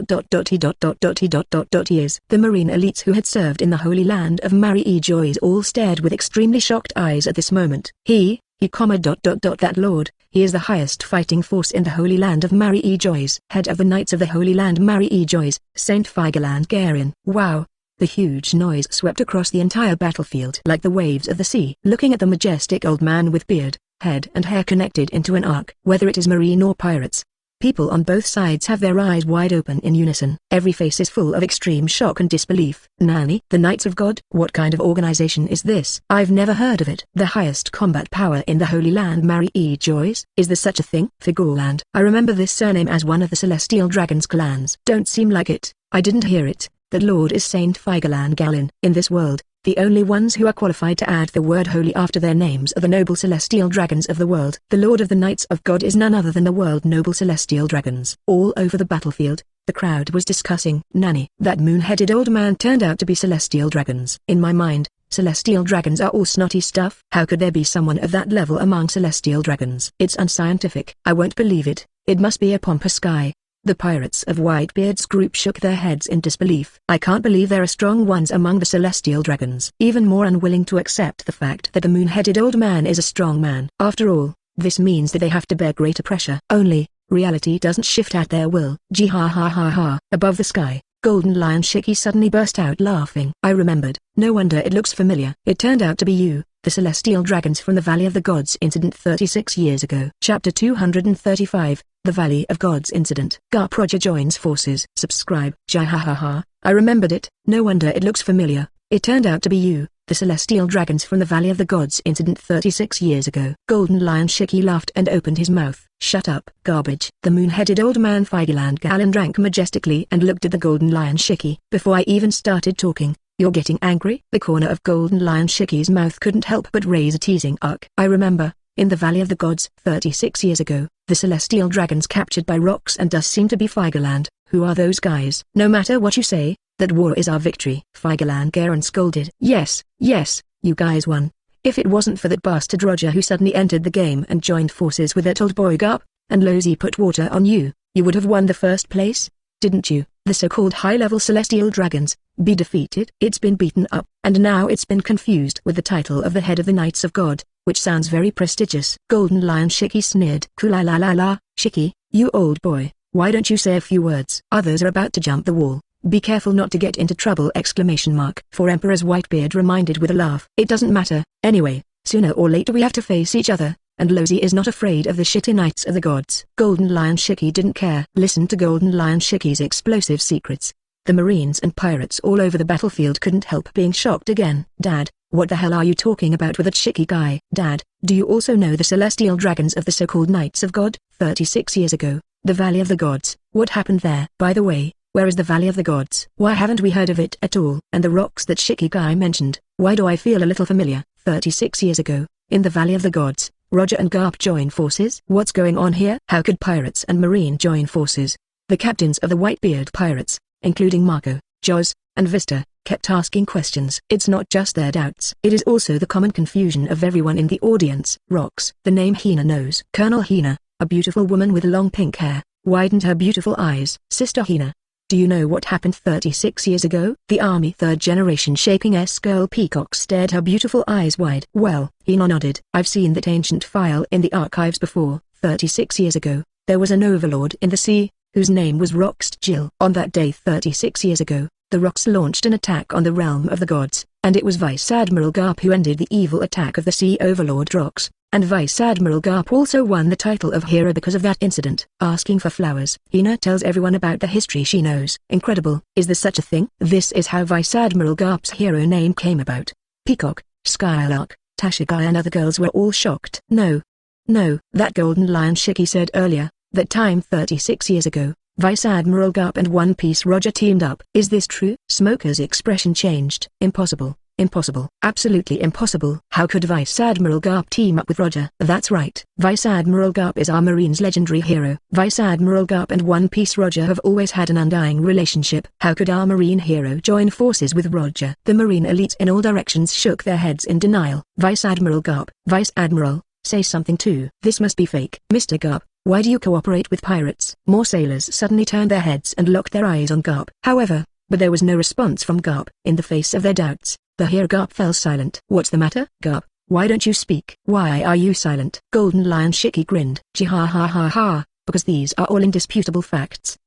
is the marine elites who had served in the Holy Land of Marie Joyce all stared with extremely shocked eyes at this moment. That lord, he is the highest fighting force in the Holy Land of Marie Joyce. Head of the Knights of the Holy Land Marie Joyce, Saint Figaland Garin. Wow! The huge noise swept across the entire battlefield like the waves of the sea. Looking at the majestic old man with beard, head and hair connected into an arc. Whether it is marine or pirates, people on both sides have their eyes wide open in unison. Every face is full of extreme shock and disbelief. Nani? The Knights of God? What kind of organization is this? I've never heard of it. The highest combat power in the Holy Land Marie Joyce? Is there such a thing? Figaland. I remember this surname as one of the Celestial Dragon's clans. Don't seem like it. I didn't hear it. That lord is Saint Figaland Garin. In this world, the only ones who are qualified to add the word holy after their names are the noble celestial dragons of the world. The Lord of the Knights of God is none other than the world noble celestial dragons. All over the battlefield, the crowd was discussing. Nani? That moon-headed old man turned out to be celestial dragons. In my mind, celestial dragons are all snotty stuff. How could there be someone of that level among celestial dragons? It's unscientific. I won't believe it. It must be a pompous guy. The pirates of Whitebeard's group shook their heads in disbelief. I can't believe there are strong ones among the celestial dragons. Even more unwilling to accept the fact that the moon-headed old man is a strong man. After all, this means that they have to bear greater pressure. Only, reality doesn't shift at their will. Gee ha ha ha ha. Above the sky, Golden Lion Shiki suddenly burst out laughing. I remembered. No wonder it looks familiar. It turned out to be you, the celestial dragons from the Valley of the Gods incident 36 years ago. Chapter 235. The Valley of Gods Incident. Garproja joins forces. Subscribe. Jihahaha. I remembered it. No wonder it looks familiar. It turned out to be you, the Celestial Dragons from the Valley of the Gods Incident 36 years ago. Golden Lion Shiki laughed and opened his mouth. Shut up. Garbage. The moon-headed old man Figaland Garin drank majestically and looked at the Golden Lion Shiki. Before I even started talking, you're getting angry? The corner of Golden Lion Shiki's mouth couldn't help but raise a teasing arc. I remember, in the Valley of the Gods 36 years ago, the celestial dragons captured by rocks and dust seem to be Figaland. Who are those guys? No matter what you say, that war is our victory. Figaland Garin scolded. Yes, you guys won. If it wasn't for that bastard Roger who suddenly entered the game and joined forces with that old boy Garp, and Lozy put water on you, you would have won the first place, didn't you? The so-called high-level celestial dragons, be defeated. It's been beaten up, and now it's been confused with the title of the head of the Knights of God, which sounds very prestigious. Golden Lion Shiki sneered. Kula-la-la-la, Shiki, you old boy, why don't you say a few words? Others are about to jump the wall. Be careful not to get into trouble! For Emperor's Whitebeard reminded with a laugh. It doesn't matter, anyway, sooner or later we have to face each other. and Lozi is not afraid of the shitty Knights of the Gods. Golden Lion Shiki didn't care. Listen to Golden Lion Shiki's explosive secrets. The Marines and pirates all over the battlefield couldn't help being shocked again. Dad, what the hell are you talking about with that Shiki guy? Dad, do you also know the celestial dragons of the so-called Knights of God? 36 years ago, the Valley of the Gods. What happened there? By the way, where is the Valley of the Gods? Why haven't we heard of it at all? And the rocks that Shiki guy mentioned, why do I feel a little familiar? 36 years ago, in the Valley of the Gods, Roger and Garp join forces? What's going on here? How could pirates and marine join forces? The captains of the Whitebeard pirates, including Marco, Jaws, and Vista, kept asking questions. It's not just their doubts. It is also the common confusion of everyone in the audience. Rocks. The name Hina knows. Colonel Hina, a beautiful woman with long pink hair, widened her beautiful eyes. Sister Hina, do you know what happened 36 years ago? The army third generation shaking S-girl Peacock stared her beautiful eyes wide. Well, Hina nodded. I've seen that ancient file in the archives before. 36 years ago, there was an overlord in the sea, whose name was Roxt Jill. On that day 36 years ago, the Rocks launched an attack on the realm of the gods, and it was Vice Admiral Garp who ended the evil attack of the sea overlord Rocks, and Vice Admiral Garp also won the title of hero because of that incident. Asking for flowers, Hina tells everyone about the history she knows. Incredible. Is there such a thing? This is how Vice Admiral Garp's hero name came about. Peacock, Skylark, Tashigai and other girls were all shocked. No, that Golden Lion Shiki said earlier, that time 36 years ago, Vice Admiral Garp and One Piece Roger teamed up. Is this true? Smoker's expression changed. Impossible. Impossible. Absolutely impossible. How could Vice Admiral Garp team up with Roger? That's right. Vice Admiral Garp is our Marine's legendary hero. Vice Admiral Garp and One Piece Roger have always had an undying relationship. How could our Marine hero join forces with Roger? The Marine elites in all directions shook their heads in denial. Vice Admiral Garp, Vice Admiral, say something too. This must be fake. Mr. Garp, why do you cooperate with pirates? More sailors suddenly turned their heads and locked their eyes on Garp. However, but there was no response from Garp. In the face of their doubts, the hero Garp fell silent. What's the matter, Garp? Why don't you speak? Why are you silent? Golden Lion Shiki grinned. Ha, because these are all indisputable facts.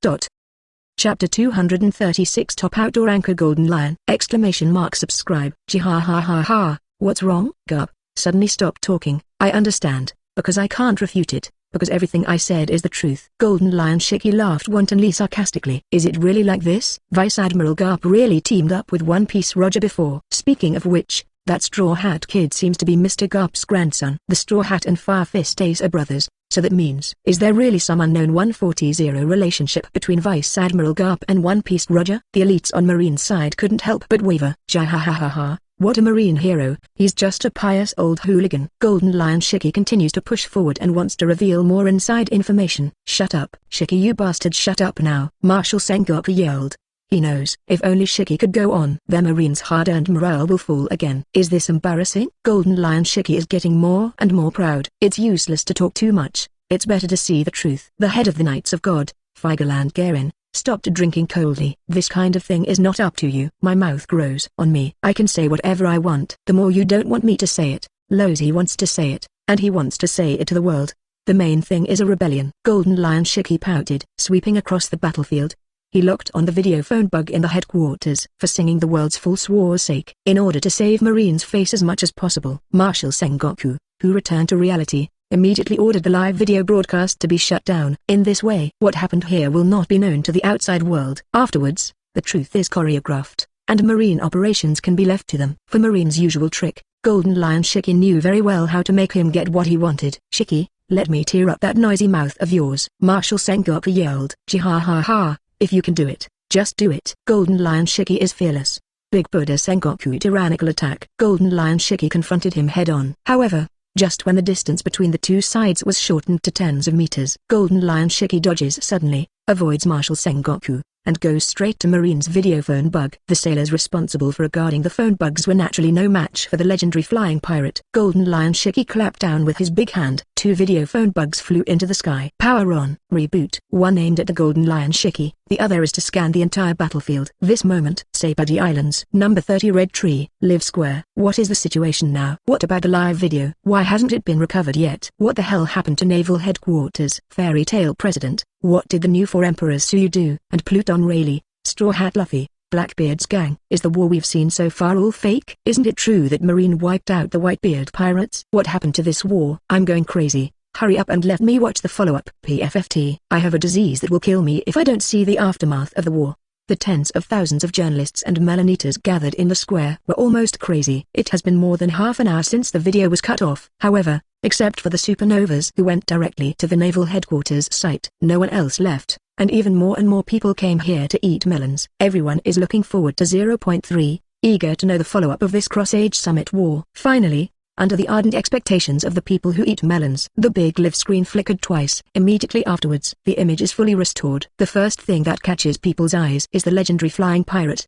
Chapter 236 Top Outdoor Anchor Golden Lion! Subscribe. Ha, what's wrong? Garp, suddenly stop talking. I understand, because I can't refute it. Because everything I said is the truth. Golden Lion Shiki laughed wantonly sarcastically. Is it really like this? Vice Admiral Garp really teamed up with One Piece Roger before. Speaking of which, that Straw Hat kid seems to be Mr. Garp's grandson. The Straw Hat and Fire Fist Ace are brothers, so that means, is there really some unknown 140 relationship between Vice Admiral Garp and One Piece Roger? The elites on Marine's side couldn't help but waver. Ha. What a Marine hero, he's just a pious old hooligan. Golden Lion Shiki continues to push forward and wants to reveal more inside information. Shut up, Shiki, you bastard, shut up now. Marshal Sengoku yelled. He knows, if only Shiki could go on, their Marine's hard-earned morale will fall again. Is this embarrassing? Golden Lion Shiki is getting more and more proud. It's useless to talk too much, it's better to see the truth. The head of the Knights of God, Figaland Garin, stopped drinking coldly. This kind of thing is not up to you. My mouth grows on me. I can say whatever I want. The more you don't want me to say it, Lozi wants to say it, and he wants to say it to the world. The main thing is a rebellion. Golden Lion Shiki pouted. Sweeping across the battlefield, he looked on the video phone bug in the headquarters. For singing the world's false war's sake, in order to save Marine's face as much as possible, Marshal Sengoku, who returned to reality, immediately ordered the live video broadcast to be shut down. In this way, what happened here will not be known to the outside world. Afterwards, the truth is choreographed, and Marine operations can be left to them. For Marine's usual trick, Golden Lion Shiki knew very well how to make him get what he wanted. Shiki, let me tear up that noisy mouth of yours. Marshal Sengoku yelled. Ha, if you can do it, just do it. Golden Lion Shiki is fearless. Big Buddha Sengoku tyrannical attack. Golden Lion Shiki confronted him head-on. However, just when the distance between the two sides was shortened to tens of meters, Golden Lion Shiki dodges suddenly, avoids Marshal Sengoku, and goes straight to Marine's video phone bug. The sailors responsible for guarding the phone bugs were naturally no match for the legendary flying pirate. Golden Lion Shiki clapped down with his big hand. Two video phone bugs flew into the sky. Power on. Reboot. One aimed at the Golden Lion Shiki, the other is to scan the entire battlefield. This moment. Sepudi Islands. Number 30 Red Tree. Live Square. What is the situation now? What about the live video? Why hasn't it been recovered yet? What the hell happened to Naval Headquarters? Fairy Tale President. What did the new four emperors Suyu do? And Pluton Rayleigh, Straw Hat Luffy, Blackbeard's gang. Is the war we've seen so far all fake? Isn't it true that Marine wiped out the Whitebeard pirates? What happened to this war? I'm going crazy. Hurry up and let me watch the follow-up. PFFT. I have a disease that will kill me if I don't see the aftermath of the war. The tens of thousands of journalists and Melanitas gathered in the square were almost crazy. It has been more than half an hour since the video was cut off. However, except for the supernovas who went directly to the naval headquarters site, no one else left, and even more people came here to eat melons. Everyone is looking forward to 0.3, eager to know the follow-up of this cross-age summit war. Finally, under the ardent expectations of the people who eat melons, the big live screen flickered twice. Immediately afterwards, the image is fully restored. The first thing that catches people's eyes is the legendary flying pirate.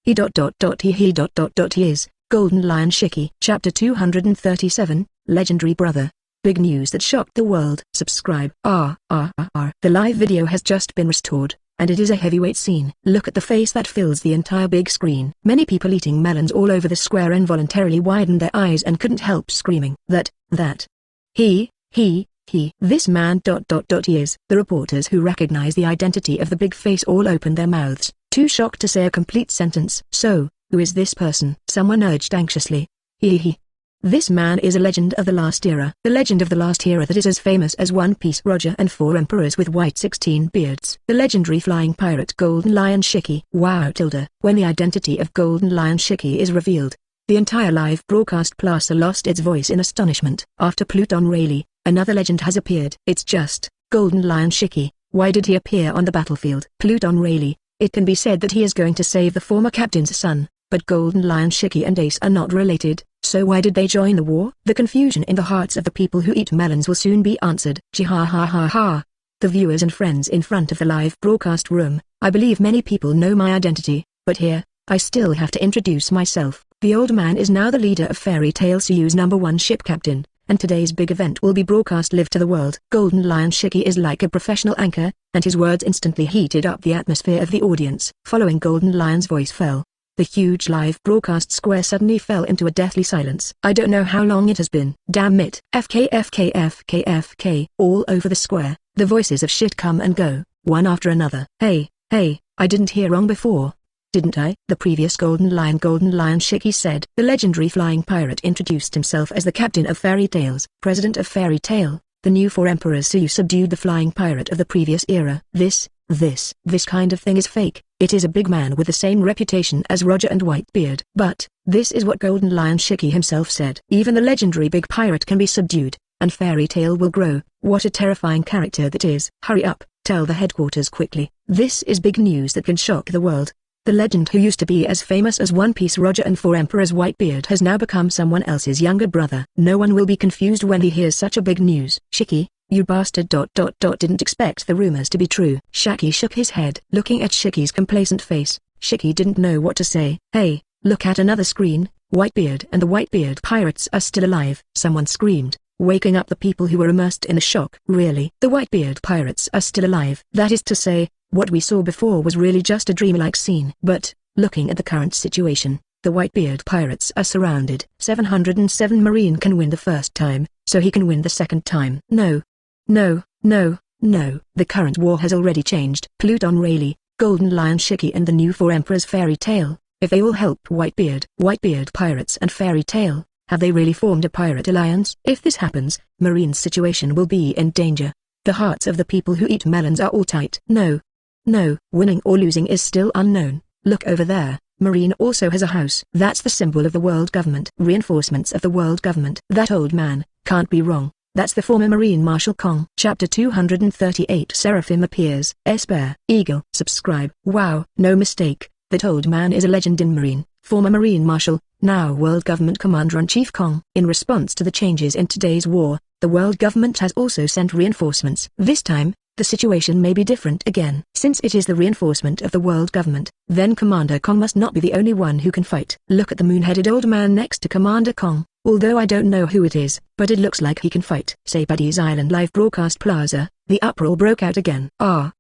He is Golden Lion Shiki. Chapter 237, Legendary Brother. Big news that shocked the world. Subscribe. The live video has just been restored, and it is a heavyweight scene. Look at the face that fills the entire big screen. Many people eating melons all over the square involuntarily widened their eyes and couldn't help screaming. This man ... he is. The reporters who recognize the identity of the big face all opened their mouths, too shocked to say a complete sentence. So, who is this person? Someone urged anxiously. This man is a legend of the last era. The legend of the last era that is as famous as One Piece Roger and 4 emperors with white 16 beards. The legendary flying pirate Golden Lion Shiki. Wow! When the identity of Golden Lion Shiki is revealed, the entire live broadcast plaza lost its voice in astonishment. After Pluton Rayleigh, another legend has appeared. It's just Golden Lion Shiki. Why did he appear on the battlefield? Pluton Rayleigh. It can be said that he is going to save the former captain's son, but Golden Lion Shiki and Ace are not related. So why did they join the war? The confusion in the hearts of the people who eat melons will soon be answered. The viewers and friends in front of the live broadcast room, I believe many people know my identity, but here, I still have to introduce myself. The old man is now the leader of Fairy Tail CU's #1 ship captain, and today's big event will be broadcast live to the world. Golden Lion Shiki is like a professional anchor, and his words instantly heated up the atmosphere of the audience. Following Golden Lion's voice fell, the huge live broadcast square suddenly fell into a deathly silence. I don't know how long it has been. Damn it. FK. All over the square, the voices of shit come and go, one after another. Hey, I didn't hear wrong before. Didn't I? The previous Golden Lion Shiki said. The legendary flying pirate introduced himself as the captain of Fairy Tales, president of Fairy Tail, the new 4 emperors who subdued the flying pirate of the previous era. This kind of thing is fake. It is a big man with the same reputation as Roger and Whitebeard. But, this is what Golden Lion Shiki himself said. Even the legendary big pirate can be subdued, and Fairy Tail will grow. What a terrifying character that is. Hurry up, tell the headquarters quickly. This is big news that can shock the world. The legend who used to be as famous as One Piece Roger and 4 emperors Whitebeard has now become someone else's younger brother. No one will be confused when he hears such a big news. Shiki, you bastard ... didn't expect the rumors to be true. Shiki shook his head. Looking at Shiki's complacent face, Shiki didn't know what to say. Hey, look at another screen. Whitebeard and the Whitebeard pirates are still alive. Someone screamed, waking up the people who were immersed in the shock. Really? The Whitebeard pirates are still alive? That is to say, what we saw before was really just a dreamlike scene. But, looking at the current situation, the Whitebeard pirates are surrounded. 707 Marine can win the first time, so he can win the second time. No. The current war has already changed. Pluton Rayleigh, Golden Lion Shiki and the new 4 emperors Fairy Tail, if they all help Whitebeard pirates and Fairy Tail, have they really formed a pirate alliance? If this happens, Marine's situation will be in danger. The hearts of the people who eat melons are all tight. No, winning or losing is still unknown. Look over there. Marine also has a house. That's the symbol of the world government. Reinforcements of the world government. That old man can't be wrong. That's the former Marine Marshal Kong. Chapter 238 Seraphim appears. Bear Eagle. Subscribe. Wow, no mistake. That old man is a legend in Marine. Former Marine Marshal, now World Government Commander-in-Chief Kong. In response to the changes in today's war, the world government has also sent reinforcements. This time, the situation may be different again. Since it is the reinforcement of the world government, then Commander Kong must not be the only one who can fight. Look at the moon-headed old man next to Commander Kong. Although I don't know who it is, but it looks like he can fight. Say Buddy's Island live broadcast plaza, the uproar broke out again. I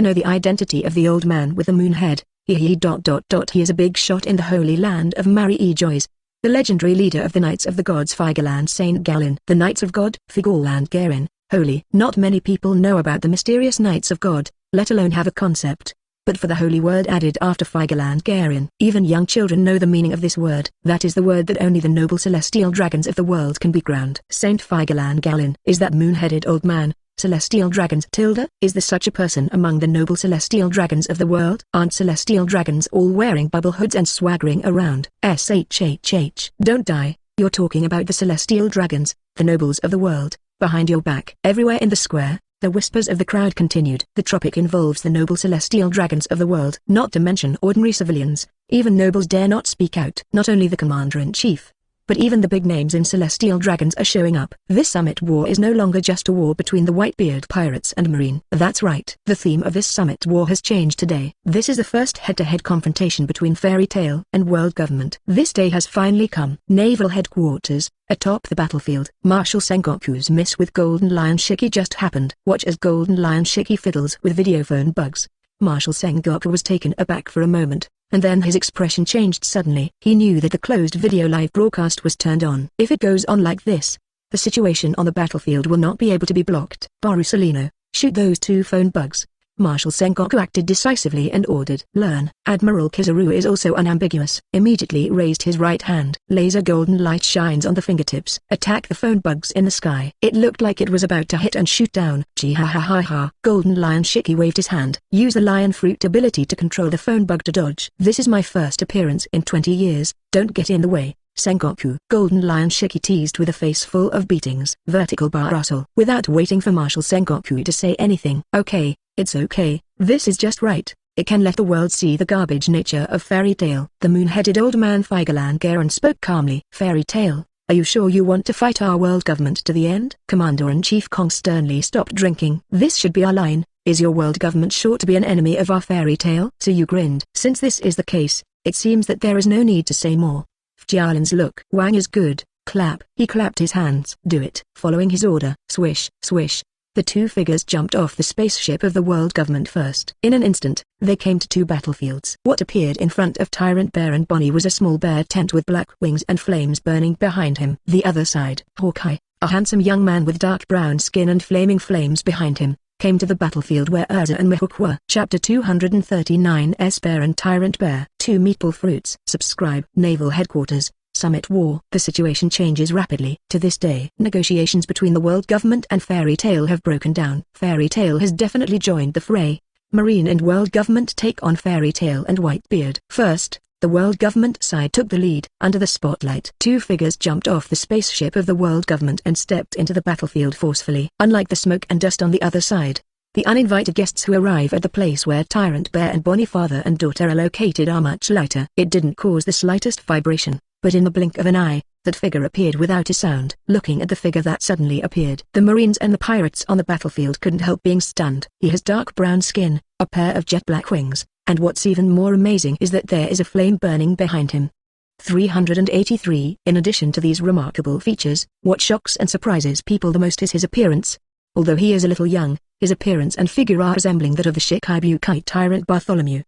know the identity of the old man with the moon head. He is a big shot in the holy land of Mari-E-Joys. The legendary leader of the Knights of the Gods Figaland Saint Garin. The Knights of God, Figaland Garin, holy. Not many people know about the mysterious Knights of God, let alone have a concept. but for the holy word added after Figaland Garin. Even young children know the meaning of this word. That is the word that only the noble celestial dragons of the world can be crowned. Saint Figaland Garin. Is that moon-headed old man? Celestial dragons tilde? Is there such a person among the noble celestial dragons of the world? Aren't celestial dragons all wearing bubble hoods and swaggering around? SHHH. Don't die, you're talking about the celestial dragons, the nobles of the world, behind your back. Everywhere in the square, the whispers of the crowd continued. The tropic involves the noble celestial dragons of the world. Not to mention ordinary civilians, even nobles dare not speak out. Not only the commander-in-chief, but even the big names in celestial dragons are showing up. This summit war is no longer just a war between the Whitebeard pirates and Marine. That's right. The theme of this summit war has changed today. This is the first head-to-head confrontation between Fairy Tail and world government. This day has finally come. Naval headquarters, atop the battlefield. Marshal Sengoku's miss with Golden Lion Shiki just happened. Watch as Golden Lion Shiki fiddles with videophone bugs. Marshal Sengoku was taken aback for a moment, and then his expression changed suddenly. He knew that the closed video live broadcast was turned on. If it goes on like this, the situation on the battlefield will not be able to be blocked. Barusalino, shoot those two phone bugs. Marshal Sengoku acted decisively and ordered. Learn. Admiral Kizaru is also unambiguous. Immediately raised his right hand. Laser golden light shines on the fingertips. Attack the phone bugs in the sky. It looked like it was about to hit and shoot down. Gee ha ha ha ha. Golden Lion Shiki waved his hand. Use the lion fruit ability to control the phone bug to dodge. This is my first appearance in 20 years. Don't get in the way, Sengoku. Golden Lion Shiki teased with a face full of beatings. Vertical bar rustle. Without waiting for Marshal Sengoku to say anything. Okay. It's okay, this is just right. It can let the world see the garbage nature of Fairy Tail. The moon-headed old man Figaland Garin spoke calmly. Fairy Tail, are you sure you want to fight our world government to the end? Commander-in-Chief Kong sternly stopped drinking. This should be our line. Is your world government sure to be an enemy of our Fairy Tail? Tsuyu grinned. Since this is the case, it seems that there is no need to say more. Jialin's look. Wang is good. Clap. He clapped his hands. Do it. Following his order. Swish, swish. The two figures jumped off the spaceship of the world government first. In an instant, they came to two battlefields. What appeared in front of Tyrant Bear and Bonnie was a small bear tent with black wings and flames burning behind him. The other side, Hawkeye, a handsome young man with dark brown skin and flaming flames behind him, came to the battlefield where Erza and Mihawk were. Chapter 239 S-Bear and Tyrant Bear. Two meatball fruits. Subscribe. Naval Headquarters. Summit War. The situation changes rapidly. To this day, negotiations between the world government and Fairy Tail have broken down. Fairy Tail has definitely joined the fray. Marine and world government take on Fairy Tail and Whitebeard. First, the world government side took the lead. Under the spotlight, two figures jumped off the spaceship of the world government and stepped into the battlefield forcefully. Unlike the smoke and dust on the other side, the uninvited guests who arrive at the place where Tyrant Bear and Bonnie father and daughter are located are much lighter. It didn't cause the slightest vibration. But in the blink of an eye, that figure appeared without a sound. Looking at the figure that suddenly appeared, the Marines and the pirates on the battlefield couldn't help being stunned. He has dark brown skin, a pair of jet black wings, and what's even more amazing is that there is a flame burning behind him. 383. In addition to these remarkable features, what shocks and surprises people the most is his appearance. Although he is a little young, his appearance and figure are resembling that of the Shiki tyrant Bartholomew.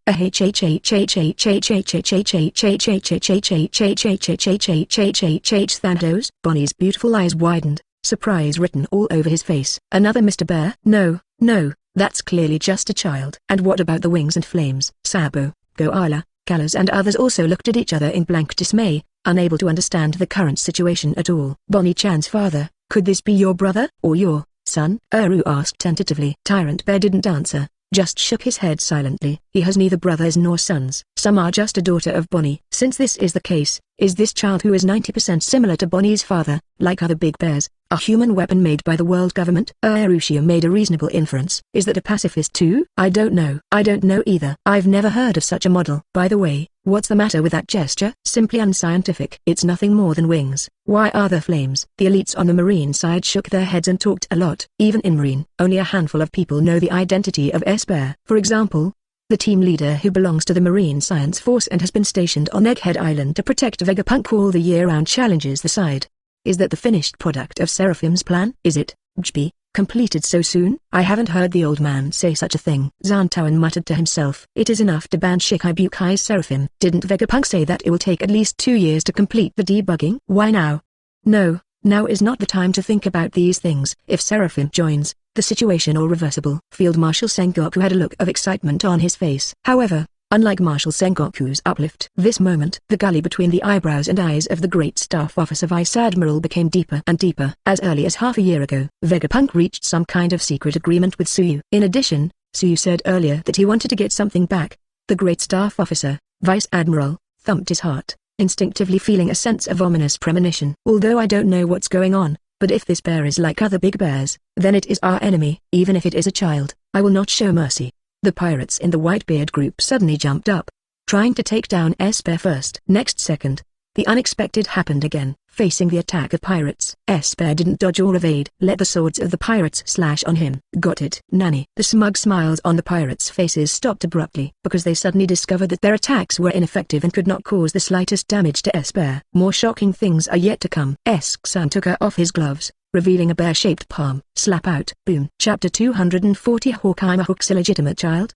Thanos. Bonnie's beautiful eyes widened, surprise written all over his face. Another Mr. Bear? No, that's clearly just a child. And what about the wings and flames? Sabo, Goala, Kalas and others also looked at each other in blank dismay, unable to understand the current situation at all. Bonnie-chan's father, could this be your brother, or your son? Eru asked tentatively. Tyrant Bear didn't answer, just shook his head silently. He has neither brothers nor sons. Some are just a daughter of Bonnie. Since this is the case, is this child who is 90% similar to Bonnie's father, like other big bears, a human weapon made by the world government? Erushia made a reasonable inference. Is that a pacifist too? I don't know. I don't know either. I've never heard of such a model. By the way, what's the matter with that gesture? Simply unscientific. It's nothing more than wings. Why are there flames? The elites on the Marine side shook their heads and talked a lot. Even in Marine, only a handful of people know the identity of S-Bear. For example, the team leader who belongs to the Marine Science Force and has been stationed on Egghead Island to protect Vegapunk all the year round challenges the side. Is that the finished product of Seraphim's plan? Is it, Bjb, completed so soon? I haven't heard the old man say such a thing. Zantawan muttered to himself. It is enough to ban Bukai's Seraphim. Didn't Vegapunk say that it will take at least 2 years to complete the debugging? Why now? No, Now is not the time to think about these things. If Seraphim joins, the situation is irreversible. Field Marshal Sengoku had a look of excitement on his face. However, unlike Marshal Sengoku's uplift, this moment, the gully between the eyebrows and eyes of the Great Staff Officer Vice Admiral became deeper and deeper. As early as half a year ago, Vegapunk reached some kind of secret agreement with Tsuyu. In addition, Tsuyu said earlier that he wanted to get something back. The Great Staff Officer, Vice Admiral, thumped his heart, instinctively feeling a sense of ominous premonition. Although I don't know what's going on, but if this bear is like other big bears, then it is our enemy. Even if it is a child, I will not show mercy. The pirates in the Whitebeard group suddenly jumped up, trying to take down S-Bear first. Next second, the unexpected happened again. Facing the attack of pirates, S-Bear didn't dodge or evade. Let the swords of the pirates slash on him. Got it, Nanny. The smug smiles on the pirates' faces stopped abruptly because they suddenly discovered that their attacks were ineffective and could not cause the slightest damage to S-Bear. More shocking things are yet to come. S-San took off his gloves, revealing a bear-shaped palm. Slap out. Boom. Chapter 240 Hawkeye Mihawk's illegitimate child!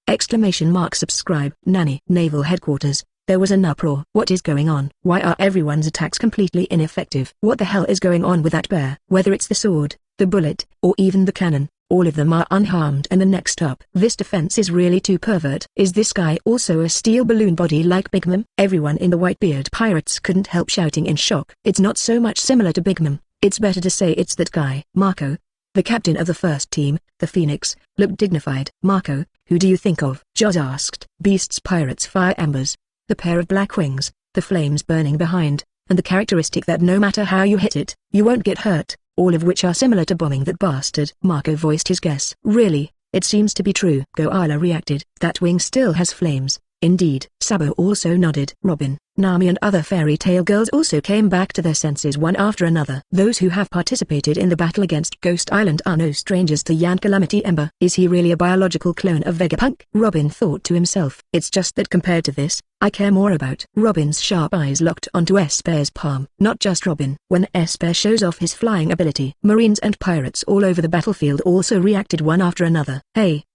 Subscribe. Nanny. Naval Headquarters. There was an uproar. What is going on? Why are everyone's attacks completely ineffective? What the hell is going on with that bear? Whether it's the sword, the bullet, or even the cannon, all of them are unharmed. And the next up. This defense is really too pervert. Is this guy also a steel balloon body like Big Mom? Everyone in the Whitebeard pirates couldn't help shouting in shock. It's not so much similar to Big Mom. It's better to say it's that guy. Marco, the captain of the first team, the Phoenix, looked dignified. Marco, who do you think of? Joz asked. Beast's pirates fire embers. The pair of black wings, the flames burning behind, and the characteristic that no matter how you hit it, you won't get hurt, all of which are similar to bombing that bastard. Marco voiced his guess. Really, it seems to be true. Goala reacted. That wing still has flames. Indeed. Sabo also nodded. Robin, Nami and other fairy tale girls also came back to their senses one after another. Those who have participated in the battle against Ghost Island are no strangers to Yan Calamity Ember. Is he really a biological clone of Vegapunk? Robin thought to himself. It's just that compared to this, I care more about. Robin's sharp eyes locked onto S-Bear's palm. Not just Robin. When S-Bear shows off his flying ability, Marines and pirates all over the battlefield also reacted one after another. Hey,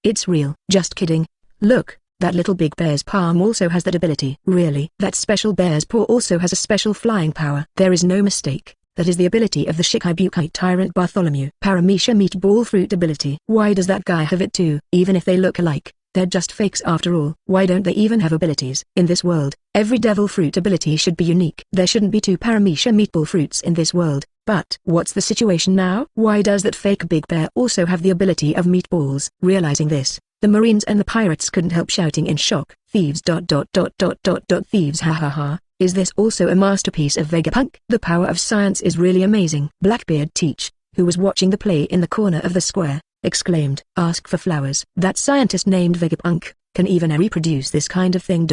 it's real. Just kidding. Look. That little big bear's palm also has that ability. Really? That special bear's paw also has a special flying power. There is no mistake. That is the ability of the Shiki Tyrant Bartholomew. Paramecia Meatball Fruit ability. Why does that guy have it too? Even if they look alike, they're just fakes after all. Why don't they even have abilities? In this world, every devil fruit ability should be unique. There shouldn't be two Paramecia Meatball Fruits in this world. But what's the situation now? Why does that fake big bear also have the ability of meatballs? Realizing this, the Marines and the pirates couldn't help shouting in shock. Thieves. Thieves. Ha ha ha. Is this also a masterpiece of Vegapunk? The power of science is really amazing. Blackbeard Teach, who was watching the play in the corner of the square, exclaimed. Ask for flowers. That scientist named Vegapunk can even reproduce this kind of thing.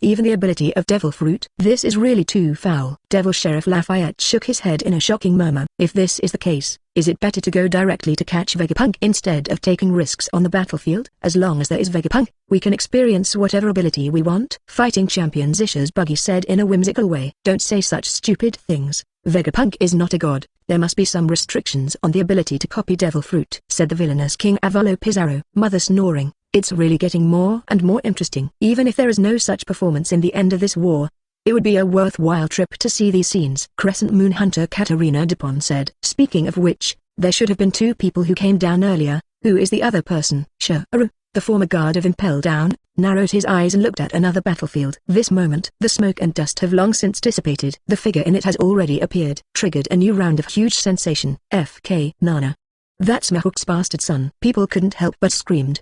Even the ability of devil fruit. This is really too foul. Devil Sheriff Lafayette shook his head in a shocking murmur. If this is the case, is it better to go directly to catch Vegapunk instead of taking risks on the battlefield? As long as there is Vegapunk, we can experience whatever ability we want. Fighting champion Zisha's Buggy said in a whimsical way. Don't say such stupid things. Vegapunk is not a god. There must be some restrictions on the ability to copy devil fruit, said the villainous King Avalo Pizarro. Mother snoring. It's really getting more and more interesting. Even if there is no such performance in the end of this war, it would be a worthwhile trip to see these scenes. Crescent Moon Hunter Katarina Dupont said. Speaking of which, there should have been two people who came down earlier. Who is the other person? Sharu, the former guard of Impel Down, narrowed his eyes and looked at another battlefield. This moment, the smoke and dust have long since dissipated. The figure in it has already appeared. Triggered a new round of huge sensation. FK Nana. That's Mihawk's bastard son. People couldn't help but screamed.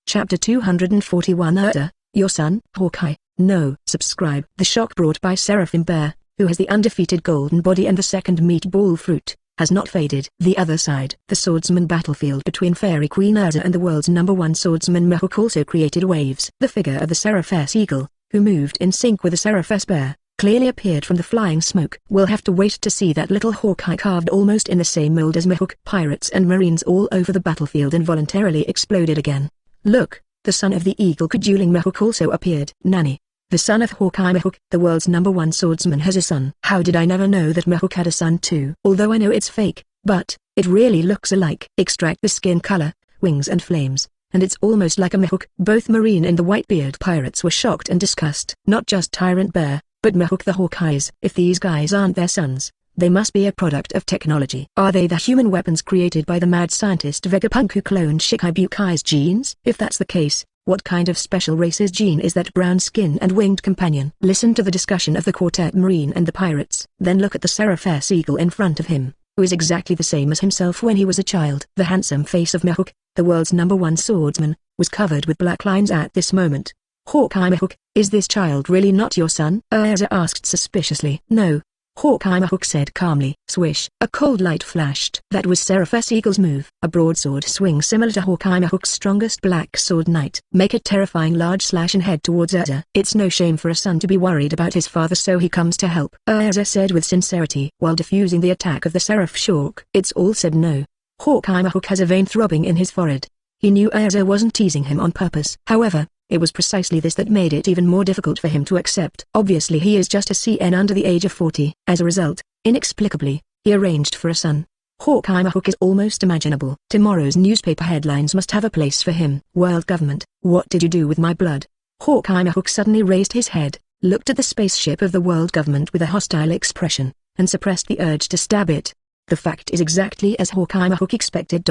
Chapter 241 Erza, your son? Hawkeye. No. Subscribe. The shock brought by Seraphim Bear, who has the undefeated golden body and the second meatball fruit, has not faded. The other side. The swordsman battlefield between Fairy Queen Erza and the world's #1 swordsman Mihawk also created waves. The figure of the Seraphim eagle, who moved in sync with the Seraphim bear, clearly appeared from the flying smoke. We'll have to wait to see that little Hawkeye carved almost in the same mold as Mihawk. Pirates and Marines all over the battlefield involuntarily exploded again. Look, the son of the eagle dueling Mihawk also appeared. Nanny. The son of Hawkeye Mihawk, the world's #1 swordsman, has a son. How did I never know that Mihawk had a son too? Although I know it's fake, but it really looks alike. Extract the skin color, wings and flames, and it's almost like a Mihawk. Both Marine and the Whitebeard pirates were shocked and discussed. Not just Tyrant Bear, but Mihawk the Hawkeyes. If these guys aren't their sons, They must be a product of technology. Are they the human weapons created by the mad scientist Vegapunk who cloned Shikibukai's genes? If that's the case, what kind of special race's gene is that brown skin and winged companion? Listen to the discussion of the quartet Marine and the pirates. Then look at the Seraphim eagle in front of him, who is exactly the same as himself when he was a child. The handsome face of Mihawk, the world's #1 swordsman, was covered with black lines at this moment. Hawkeye Mihawk, is this child really not your son? Erza asked suspiciously. No. Hawkeye Mihawk said calmly. Swish. A cold light flashed. That was Seraphim Eagle's move. A broadsword swing similar to Hawkeye Mihawk's strongest black sword knight. Make a terrifying large slash and head towards Erza. It's no shame for a son to be worried about his father, so he comes to help, Erza said with sincerity while diffusing the attack of the Seraph Shawk. It's all said no. Hawkeye Mihawk has a vein throbbing in his forehead. He knew Erza wasn't teasing him on purpose. However, it was precisely this that made it even more difficult for him to accept. Obviously he is just a CN under the age of 40. As a result, inexplicably, he arranged for a son. Hawkeye Mihawk is almost imaginable. Tomorrow's newspaper headlines must have a place for him. World government, what did you do with my blood? Hawkeye Mihawk suddenly raised his head, looked at the spaceship of the world government with a hostile expression, and suppressed the urge to stab it. The fact is exactly as Hawkeye Mihawk expected.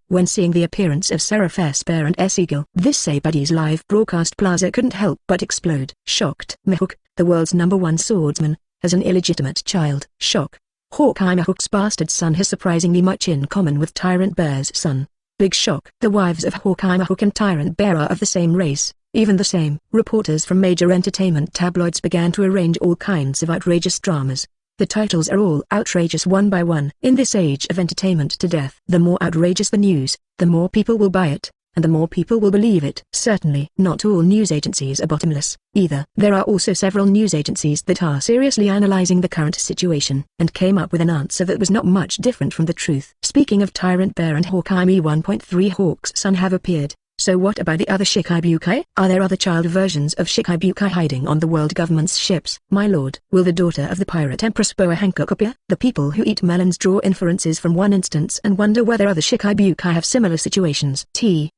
When seeing the appearance of Seraphim and S-Eagle, this Sabadi's live broadcast plaza couldn't help but explode. Shocked. Mihawk, the world's #1 swordsman, has an illegitimate child. Shock. Hawkeye Mihawk's bastard son has surprisingly much in common with Tyrant Bear's son. Big shock. The wives of Hawkeye Mihawk and Tyrant Bear are of the same race, even the same. Reporters from major entertainment tabloids began to arrange all kinds of outrageous dramas. The titles are all outrageous one by one. In this age of entertainment to death, the more outrageous the news, the more people will buy it, and the more people will believe it. Certainly, not all news agencies are bottomless, either. There are also several news agencies that are seriously analyzing the current situation, and came up with an answer that was not much different from the truth. Speaking of Tyrant Bear and Hawkeye, Me 1.3 Hawk's son have appeared. So what about the other Shikibukai? Are there other child versions of Shikibukai hiding on the world government's ships? My lord, will the daughter of the pirate Empress Boa Hancock appear? The people who eat melons draw inferences from one instance and wonder whether other Shikibukai have similar situations.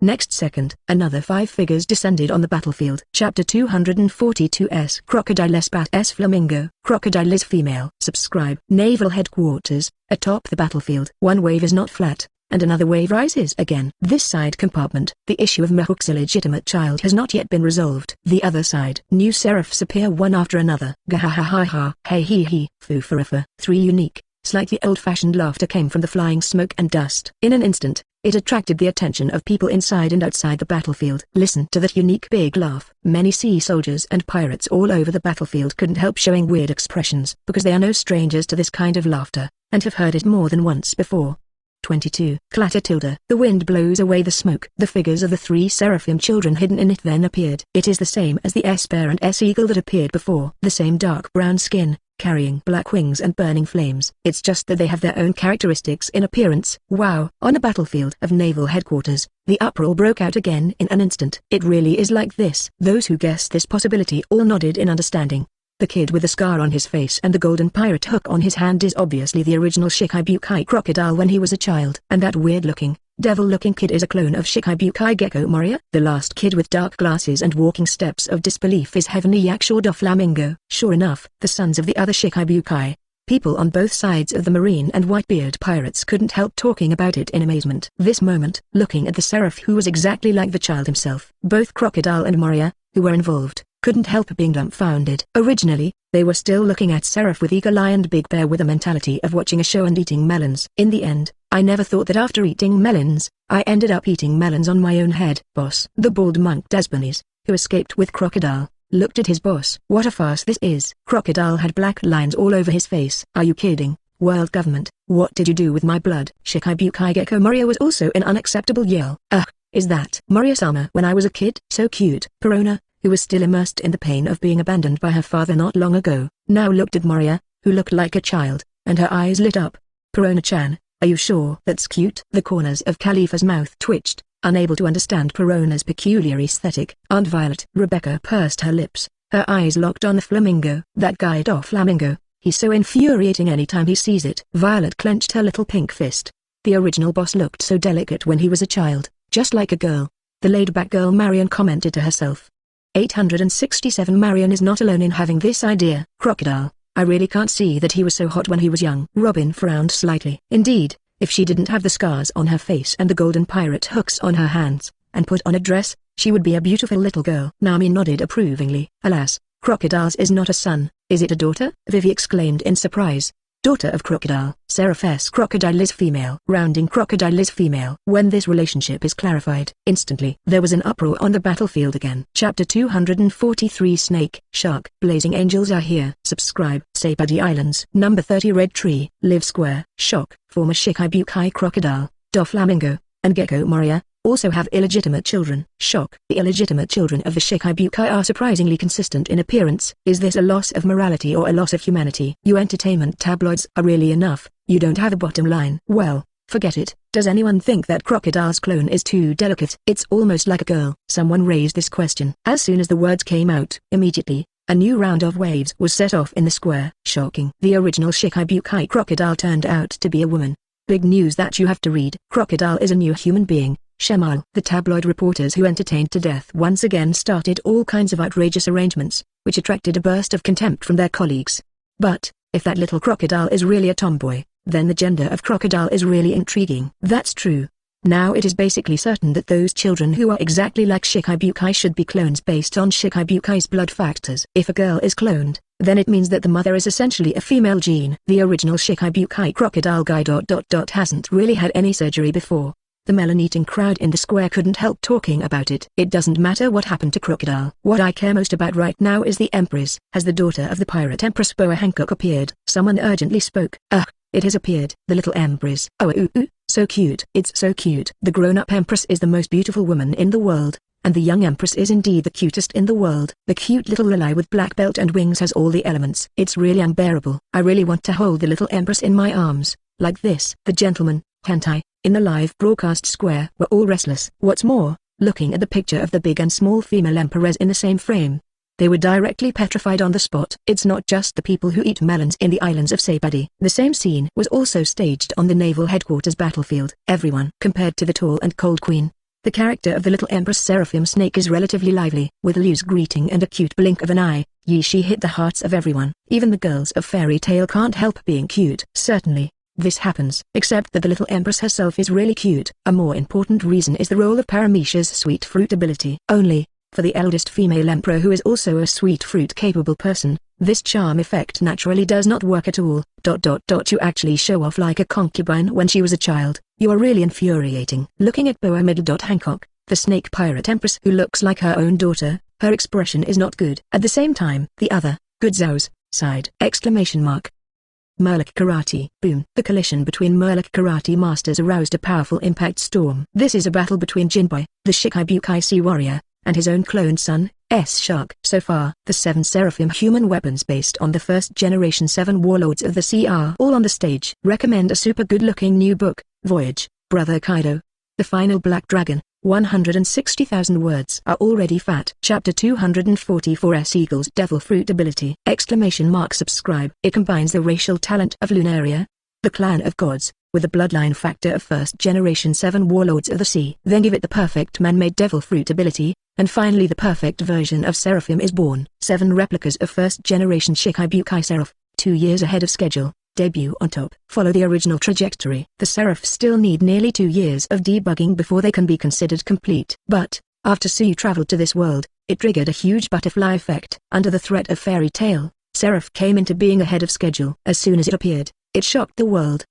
Next second, another 5 figures descended on the battlefield. Chapter 242 S. Crocodile S. Bat S. Flamingo. Crocodile is female. Subscribe. Naval Headquarters, atop the battlefield. One wave is not flat, and another wave rises again. This side compartment, the issue of Mihawk's illegitimate child has not yet been resolved. The other side, new seraphs appear one after another. Gahahaha, hey hee hee, foo-furifa. 3 unique, slightly old-fashioned laughter came from the flying smoke and dust. In an instant, it attracted the attention of people inside and outside the battlefield. Listen to that unique big laugh. Many sea soldiers and pirates all over the battlefield couldn't help showing weird expressions, because they are no strangers to this kind of laughter, and have heard it more than once before. 22. Clatter tilde. The wind blows away the smoke. The figures of the 3 Seraphim children hidden in it then appeared. It is the same as the S-Bear and S-Eagle that appeared before. The same dark brown skin, carrying black wings and burning flames. It's just that they have their own characteristics in appearance. Wow! On the battlefield of Naval Headquarters, the uproar broke out again in an instant. It really is like this. Those who guessed this possibility all nodded in understanding. The kid with the scar on his face and the golden pirate hook on his hand is obviously the original Shikibukai Crocodile when he was a child. And that weird-looking, devil-looking kid is a clone of Shikibukai Gecko Moria. The last kid with dark glasses and walking steps of disbelief is Heavenly Yakshaw Flamingo. Sure enough, the sons of the other Shikibukai. People on both sides of the Marine and Whitebeard pirates couldn't help talking about it in amazement. This moment, looking at the Seraph who was exactly like the child himself, both Crocodile and Moria, who were involved, couldn't help being dumbfounded. Originally, they were still looking at Seraph with Eagle Eye and Big Bear with a mentality of watching a show and eating melons. In the end, I never thought that after eating melons, I ended up eating melons on my own head. Boss. The bald monk Desbonis, who escaped with Crocodile, looked at his boss. What a farce this is. Crocodile had black lines all over his face. Are you kidding? World government, what did you do with my blood? Shikibukai Gecko Moria was also an unacceptable yell. Is that Moria-sama when I was a kid? So cute. Perona, who was still immersed in the pain of being abandoned by her father not long ago, now looked at Moria, who looked like a child, and her eyes lit up. Perona-chan, are you sure that's cute? The corners of Khalifa's mouth twitched, unable to understand Perona's peculiar aesthetic. Aunt Violet. Rebecca pursed her lips, her eyes locked on the Flamingo. That guy Flamingo, he's so infuriating anytime he sees it. Violet clenched her little pink fist. The original boss looked so delicate when he was a child, just like a girl. The laid-back girl Marion commented to herself. 867 Marion is not alone in having this idea. Crocodile, I really can't see that he was so hot when he was young. Robin frowned slightly. Indeed, if she didn't have the scars on her face and the golden pirate hooks on her hands, and put on a dress, she would be a beautiful little girl. Nami nodded approvingly. Alas, Crocodile's is not a son, is it a daughter? Vivi exclaimed in surprise. Daughter of Crocodile. Seraph's Crocodile is female. Rounding Crocodile is female. When this relationship is clarified, instantly there was an uproar on the battlefield again. Chapter 243 Snake, Shark. Blazing Angels are here. Subscribe. Saipadi Islands. Number 30 Red Tree. Live Square. Shock. Former Shikibukai Crocodile, Flamingo, and Gecko Moria, also have illegitimate children. Shock. The illegitimate children of the Shikibukai are surprisingly consistent in appearance. Is this a loss of morality or a loss of humanity? You entertainment tabloids are really enough. You don't have a bottom line. Well, forget it. Does anyone think that Crocodile's clone is too delicate? It's almost like a girl. Someone raised this question. As soon as the words came out, immediately, a new round of waves was set off in the square. Shocking. The original Shikibukai Crocodile turned out to be a woman. Big news that you have to read. Crocodile is a new human being. Shemal. The tabloid reporters who entertained to death once again started all kinds of outrageous arrangements, which attracted a burst of contempt from their colleagues. But, if that little crocodile is really a tomboy, then the gender of Crocodile is really intriguing. That's true. Now it is basically certain that those children who are exactly like Shikibukai should be clones based on Shikibukai's blood factors. If a girl is cloned, then it means that the mother is essentially a female gene. The original Shikibukai Crocodile guy hasn't really had any surgery before. The melon-eating crowd in the square couldn't help talking about it. It doesn't matter what happened to Crocodile. What I care most about right now is the Empress. Has the daughter of the pirate Empress Boa Hancock appeared? Someone urgently spoke. It has appeared. The little Empress. So cute. It's so cute. The grown-up Empress is the most beautiful woman in the world, and the young Empress is indeed the cutest in the world. The cute little Lily with black belt and wings has all the elements. It's really unbearable. I really want to hold the little Empress in my arms, like this. The gentleman, hentai, in the live broadcast square were all restless. What's more, looking at the picture of the big and small female emperors in the same frame, they were directly petrified on the spot. It's not just the people who eat melons in the islands of Saipadi. The same scene was also staged on the naval headquarters battlefield. Everyone. Compared to the tall and cold queen, the character of the little Empress Seraphim Snake is relatively lively. With a loose greeting and a cute blink of an eye, she hit the hearts of everyone. Even the girls of Fairy Tale can't help being cute. Certainly, this happens. Except that the little Empress herself is really cute. A more important reason is the role of Paramecia's sweet fruit ability. Only, for the eldest female emperor who is also a sweet fruit capable person, this charm effect naturally does not work at all. You actually show off like a concubine when she was a child. You are really infuriating. Looking at Boa Hancock, the snake pirate empress who looks like her own daughter, her expression is not good. At the same time, the other, good Zhao's, side! Murloc Karate. Boom. The collision between Murloc Karate masters aroused a powerful impact storm. This is a battle between Jinbei, the Shikibukai Sea Warrior, and his own cloned son, S-Shark. So far, the 7 Seraphim human weapons based on the first generation 7 warlords of the sea are all on the stage. Recommend a super good looking new book, Voyage, Brother Kaido. The Final Black Dragon, 160,000 words are already fat. Chapter 244 S-Eagle's Devil Fruit Ability! Subscribe. It combines the racial talent of Lunaria, the clan of gods, with the bloodline factor of first generation 7 warlords of the sea. Then give it the perfect man-made devil fruit ability, and finally the perfect version of Seraphim is born. 7 replicas of first generation Shikibukai Seraph, 2 years ahead of schedule, debut on top. Follow the original trajectory. The Seraphs still need nearly 2 years of debugging before they can be considered complete. But, after Su traveled to this world, it triggered a huge butterfly effect. Under the threat of Fairy Tale, Seraph came into being ahead of schedule. As soon as it appeared, it shocked the world.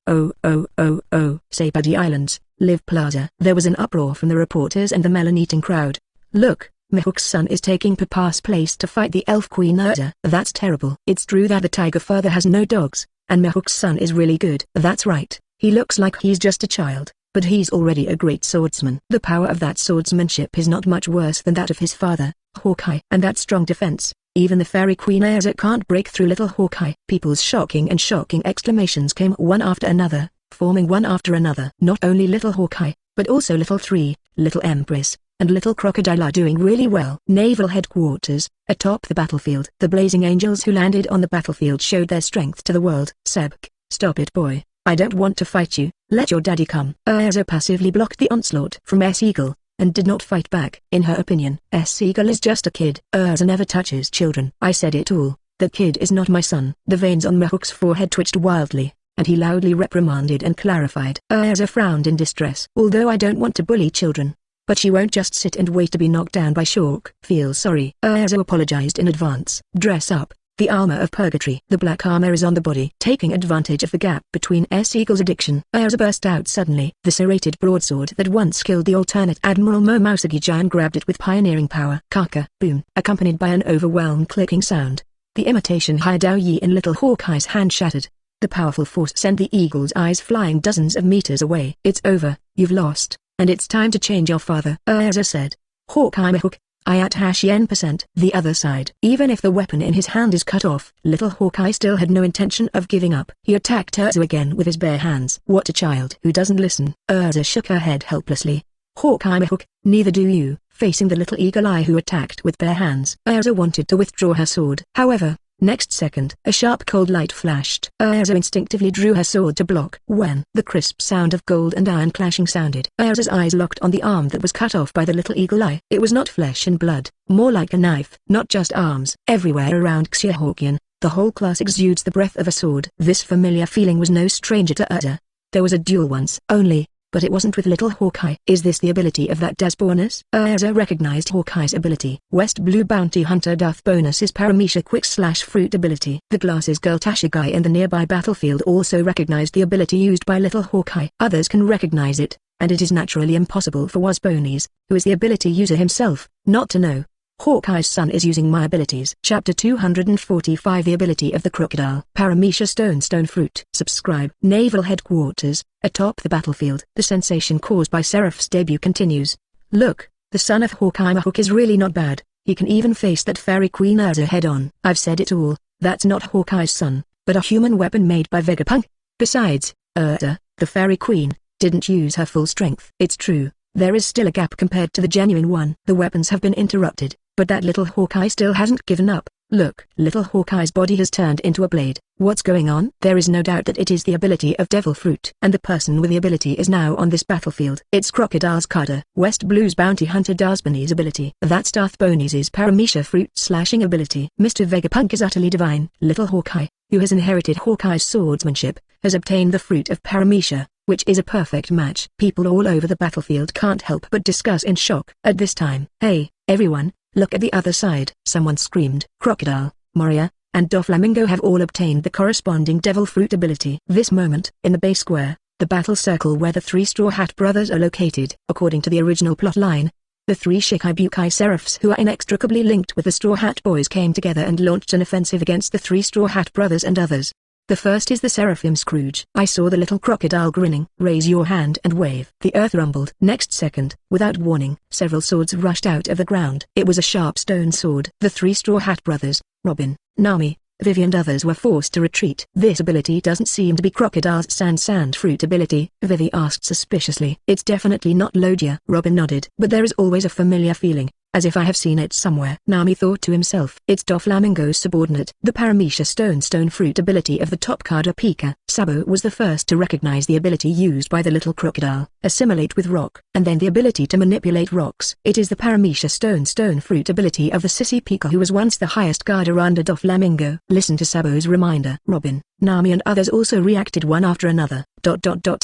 Saipadi Islands, Live Plaza. There was an uproar from the reporters and the melon-eating crowd. Look, Mihawk's son is taking Papa's place to fight the elf queen Erza. That's terrible. It's true that the tiger father has no dogs, and Mihawk's son is really good. That's right, he looks like he's just a child, but he's already a great swordsman. The power of that swordsmanship is not much worse than that of his father, Hawkeye. And that strong defense, even the fairy queen Erza can't break through little Hawkeye. People's shocking exclamations came one after another, forming one after another. Not only little Hawkeye, but also little Tree, little Empress, and little Crocodile are doing really well. Naval headquarters, atop the battlefield. The blazing angels who landed on the battlefield showed their strength to the world. Bbook, stop it boy, I don't want to fight you, let your daddy come. Erza passively blocked the onslaught from S-Eagle, and did not fight back. In her opinion, S-Eagle is just a kid. Erza never touches children. I said it all, That kid is not my son. The veins on Mihawk's forehead twitched wildly, and he loudly reprimanded and clarified. Erza frowned in distress. Although I don't want to bully children, but she won't just sit and wait to be knocked down by Shawk. Feel sorry. Erza apologized in advance. Dress up. The armor of purgatory. The black armor is on the body. Taking advantage of the gap between S=equals addiction, Erza burst out suddenly. The serrated broadsword that once killed the alternate Admiral Momousagi Giant grabbed it with pioneering power. Kaka, boom, accompanied by an overwhelmed clicking sound. The imitation Haidao Yi in little Hawkeye's hand shattered. The powerful force sent the eagle's eyes flying dozens of meters away. It's over, you've lost, and it's time to change your father. Erza said. Hawkeye Mihawk, I at %. The other side. Even if the weapon in his hand is cut off, little Hawkeye still had no intention of giving up. He attacked Erza again with his bare hands. What a child who doesn't listen. Erza shook her head helplessly. Hawkeye Mihawk, neither do you. Facing the little eagle eye who attacked with bare hands, Erza wanted to withdraw her sword. However, next second, a sharp cold light flashed. Erza instinctively drew her sword to block. When the crisp sound of gold and iron clashing sounded, Erza's eyes locked on the arm that was cut off by the little eagle eye. It was not flesh and blood, more like a knife. Not just arms. Everywhere around Xiahawkian, the whole class exudes the breath of a sword. This familiar feeling was no stranger to Erza. There was a duel once only, but it wasn't with little Hawkeye. Is this the ability of that death bonus? Erza recognized Hawkeye's ability. West Blue Bounty Hunter death bonus is Paramisha Quick/Fruit ability. The glasses girl Tashigai in the nearby battlefield also recognized the ability used by little Hawkeye. Others can recognize it, and it is naturally impossible for Wasbonis, who is the ability user himself, not to know. Hawkeye's son is using my abilities. Chapter 245 The ability of the crocodile. Paramisha Stone Fruit. Subscribe. Naval Headquarters, atop the battlefield. The sensation caused by Seraph's debut continues. Look, the son of Hawkeye Mihawk is really not bad. He can even face that fairy queen Erza head on. I've said it all, that's not Hawkeye's son, but a human weapon made by Vegapunk. Besides, Erza, the fairy queen, didn't use her full strength. It's true, there is still a gap compared to the genuine one. The weapons have been interrupted, but that little Hawkeye still hasn't given up. Look, little Hawkeye's body has turned into a blade. What's going on? There is no doubt that it is the ability of Devil Fruit. And the person with the ability is now on this battlefield. It's Crocodile's Carter. West Blue's Bounty Hunter Dasboni's ability. That's Darth Bonis's Paramisha Fruit slashing ability. Mr. Vegapunk is utterly divine. Little Hawkeye, who has inherited Hawkeye's swordsmanship, has obtained the Fruit of Paramisha, which is a perfect match. People all over the battlefield can't help but discuss in shock at this time. Hey, everyone, look at the other side. Someone screamed. Crocodile, Moria, and Flamingo have all obtained the corresponding Devil Fruit ability. This moment, in the base square, the battle circle where the three Straw Hat brothers are located. According to the original plotline, the three Shikai Seraphs who are inextricably linked with the Straw Hat boys came together and launched an offensive against the three Straw Hat brothers and others. The first is the Seraphim Scrooge. I saw the little crocodile grinning. Raise your hand and wave. The earth rumbled. Next second, without warning, several swords rushed out of the ground. It was a sharp stone sword. The three Straw Hat brothers, Robin, Nami, Vivi and others were forced to retreat. This ability doesn't seem to be Crocodile's sand fruit ability, Vivi asked suspiciously. It's definitely not Logia. Robin nodded. But there is always a familiar feeling, as if I have seen it somewhere. Nami thought to himself. It's Flamingo's subordinate. The Paramisha stone fruit ability of the top Kada Pika. Sabo was the first to recognize the ability used by the little crocodile. Assimilate with rock. And then the ability to manipulate rocks. It is the Paramisha stone fruit ability of the Sissy Pika who was once the highest Garda under Flamingo. Listen to Sabo's reminder. Robin, Nami and others also reacted one after another,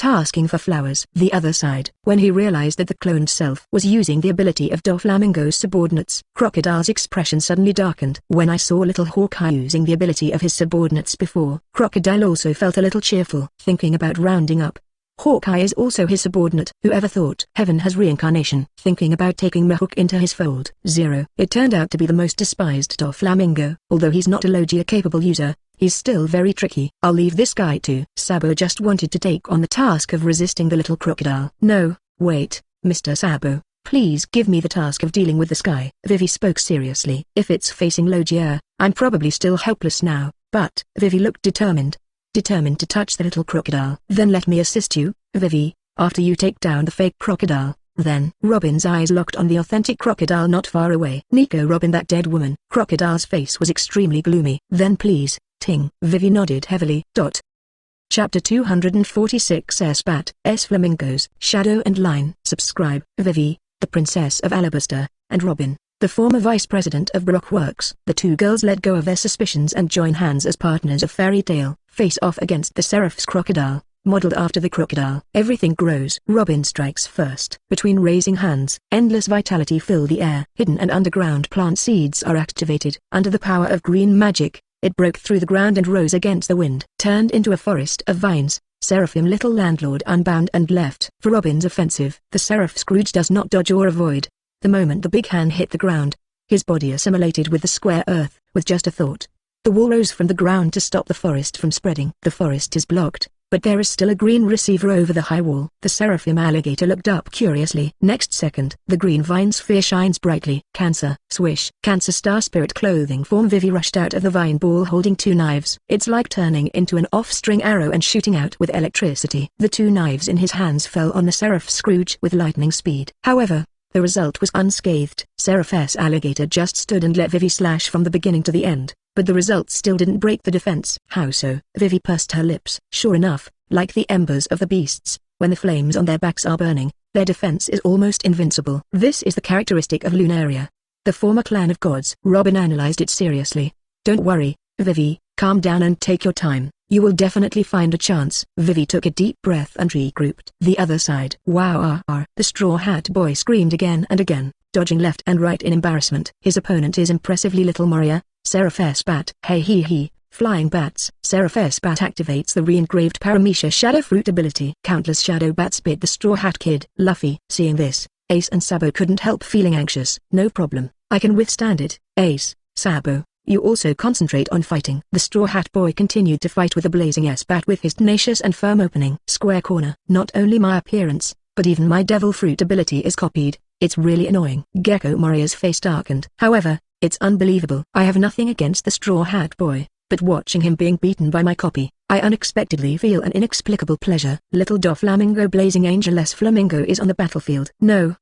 asking for flowers. The other side. When he realized that the cloned self was using the ability of Flamingo's subordinates, Crocodile's expression suddenly darkened. When I saw little Hawkeye using the ability of his subordinates before, Crocodile also felt a little cheerful. Thinking about rounding up, Hawkeye is also his subordinate. Whoever thought? Heaven has reincarnation. Thinking about taking Mihawk into his fold. 0. It turned out to be the most despised Flamingo. Although he's not a Logia-capable user, he's still very tricky. I'll leave this guy to. Sabo just wanted to take on the task of resisting the little crocodile. No, wait, Mr. Sabo, please give me the task of dealing with this guy. Vivi spoke seriously. If it's facing Logia, I'm probably still helpless now, but Vivi looked determined to touch the little crocodile. Then let me assist you, Vivi, after you take down the fake crocodile. Then Robin's eyes locked on the authentic crocodile not far away. Nico Robin, that dead woman. Crocodile's face was extremely gloomy. Then please, Ting. Vivi nodded heavily. Chapter 246 S-Bat. Flamingos. Shadow and Line. Subscribe. Vivi, the Princess of Alabaster, and Robin, the former vice president of Bbook Works. The two girls let go of their suspicions and join hands as partners of Fairy Tail, face off against the Seraph's Crocodile, modeled after the crocodile. Everything grows. Robin strikes first. Between raising hands, endless vitality fill the air. Hidden and underground plant seeds are activated. Under the power of green magic, it broke through the ground and rose against the wind. Turned into a forest of vines, Seraphim little landlord unbound and left. For Robin's offensive, the Seraph Scrooge does not dodge or avoid. The moment the big hand hit the ground, his body assimilated with the square earth, with just a thought. The wall rose from the ground to stop the forest from spreading. The forest is blocked, but there is still a green receiver over the high wall. The Seraphim alligator looked up curiously. Next second, the green vine sphere shines brightly. Cancer, swish. Cancer star spirit clothing form Vivi rushed out of the vine ball holding two knives. It's like turning into an off-string arrow and shooting out with electricity. The two knives in his hands fell on the Seraph Scrooge with lightning speed. However, the result was unscathed. Seraph's alligator just stood and let Vivi slash from the beginning to the end, but the result still didn't break the defense. How so? Vivi pursed her lips. Sure enough, like the embers of the beasts, when the flames on their backs are burning, their defense is almost invincible. This is the characteristic of Lunaria, the former clan of gods. Robin analyzed it seriously. Don't worry, Vivi, calm down and take your time. You will definitely find a chance. Vivi took a deep breath and regrouped. The other side. Wow! The Straw Hat Boy screamed again and again, dodging left and right in embarrassment. His opponent is impressively little Moria, Seraph's Bat. Hey he, flying bats. Seraph's Bat activates the re-engraved Paramecia Shadow Fruit ability. Countless shadow bats bit the Straw Hat Kid. Luffy. Seeing this, Ace and Sabo couldn't help feeling anxious. No problem, I can withstand it. Ace, Sabo, you also concentrate on fighting. The Straw Hat Boy continued to fight with a blazing S-Bat with his tenacious and firm opening. Square corner. Not only my appearance, but even my Devil Fruit ability is copied. It's really annoying. Gecko Moria's face darkened. However, it's unbelievable. I have nothing against the Straw Hat Boy, but watching him being beaten by my copy, I unexpectedly feel an inexplicable pleasure. Little Flamingo Blazing Angel-less Flamingo is on the battlefield. No.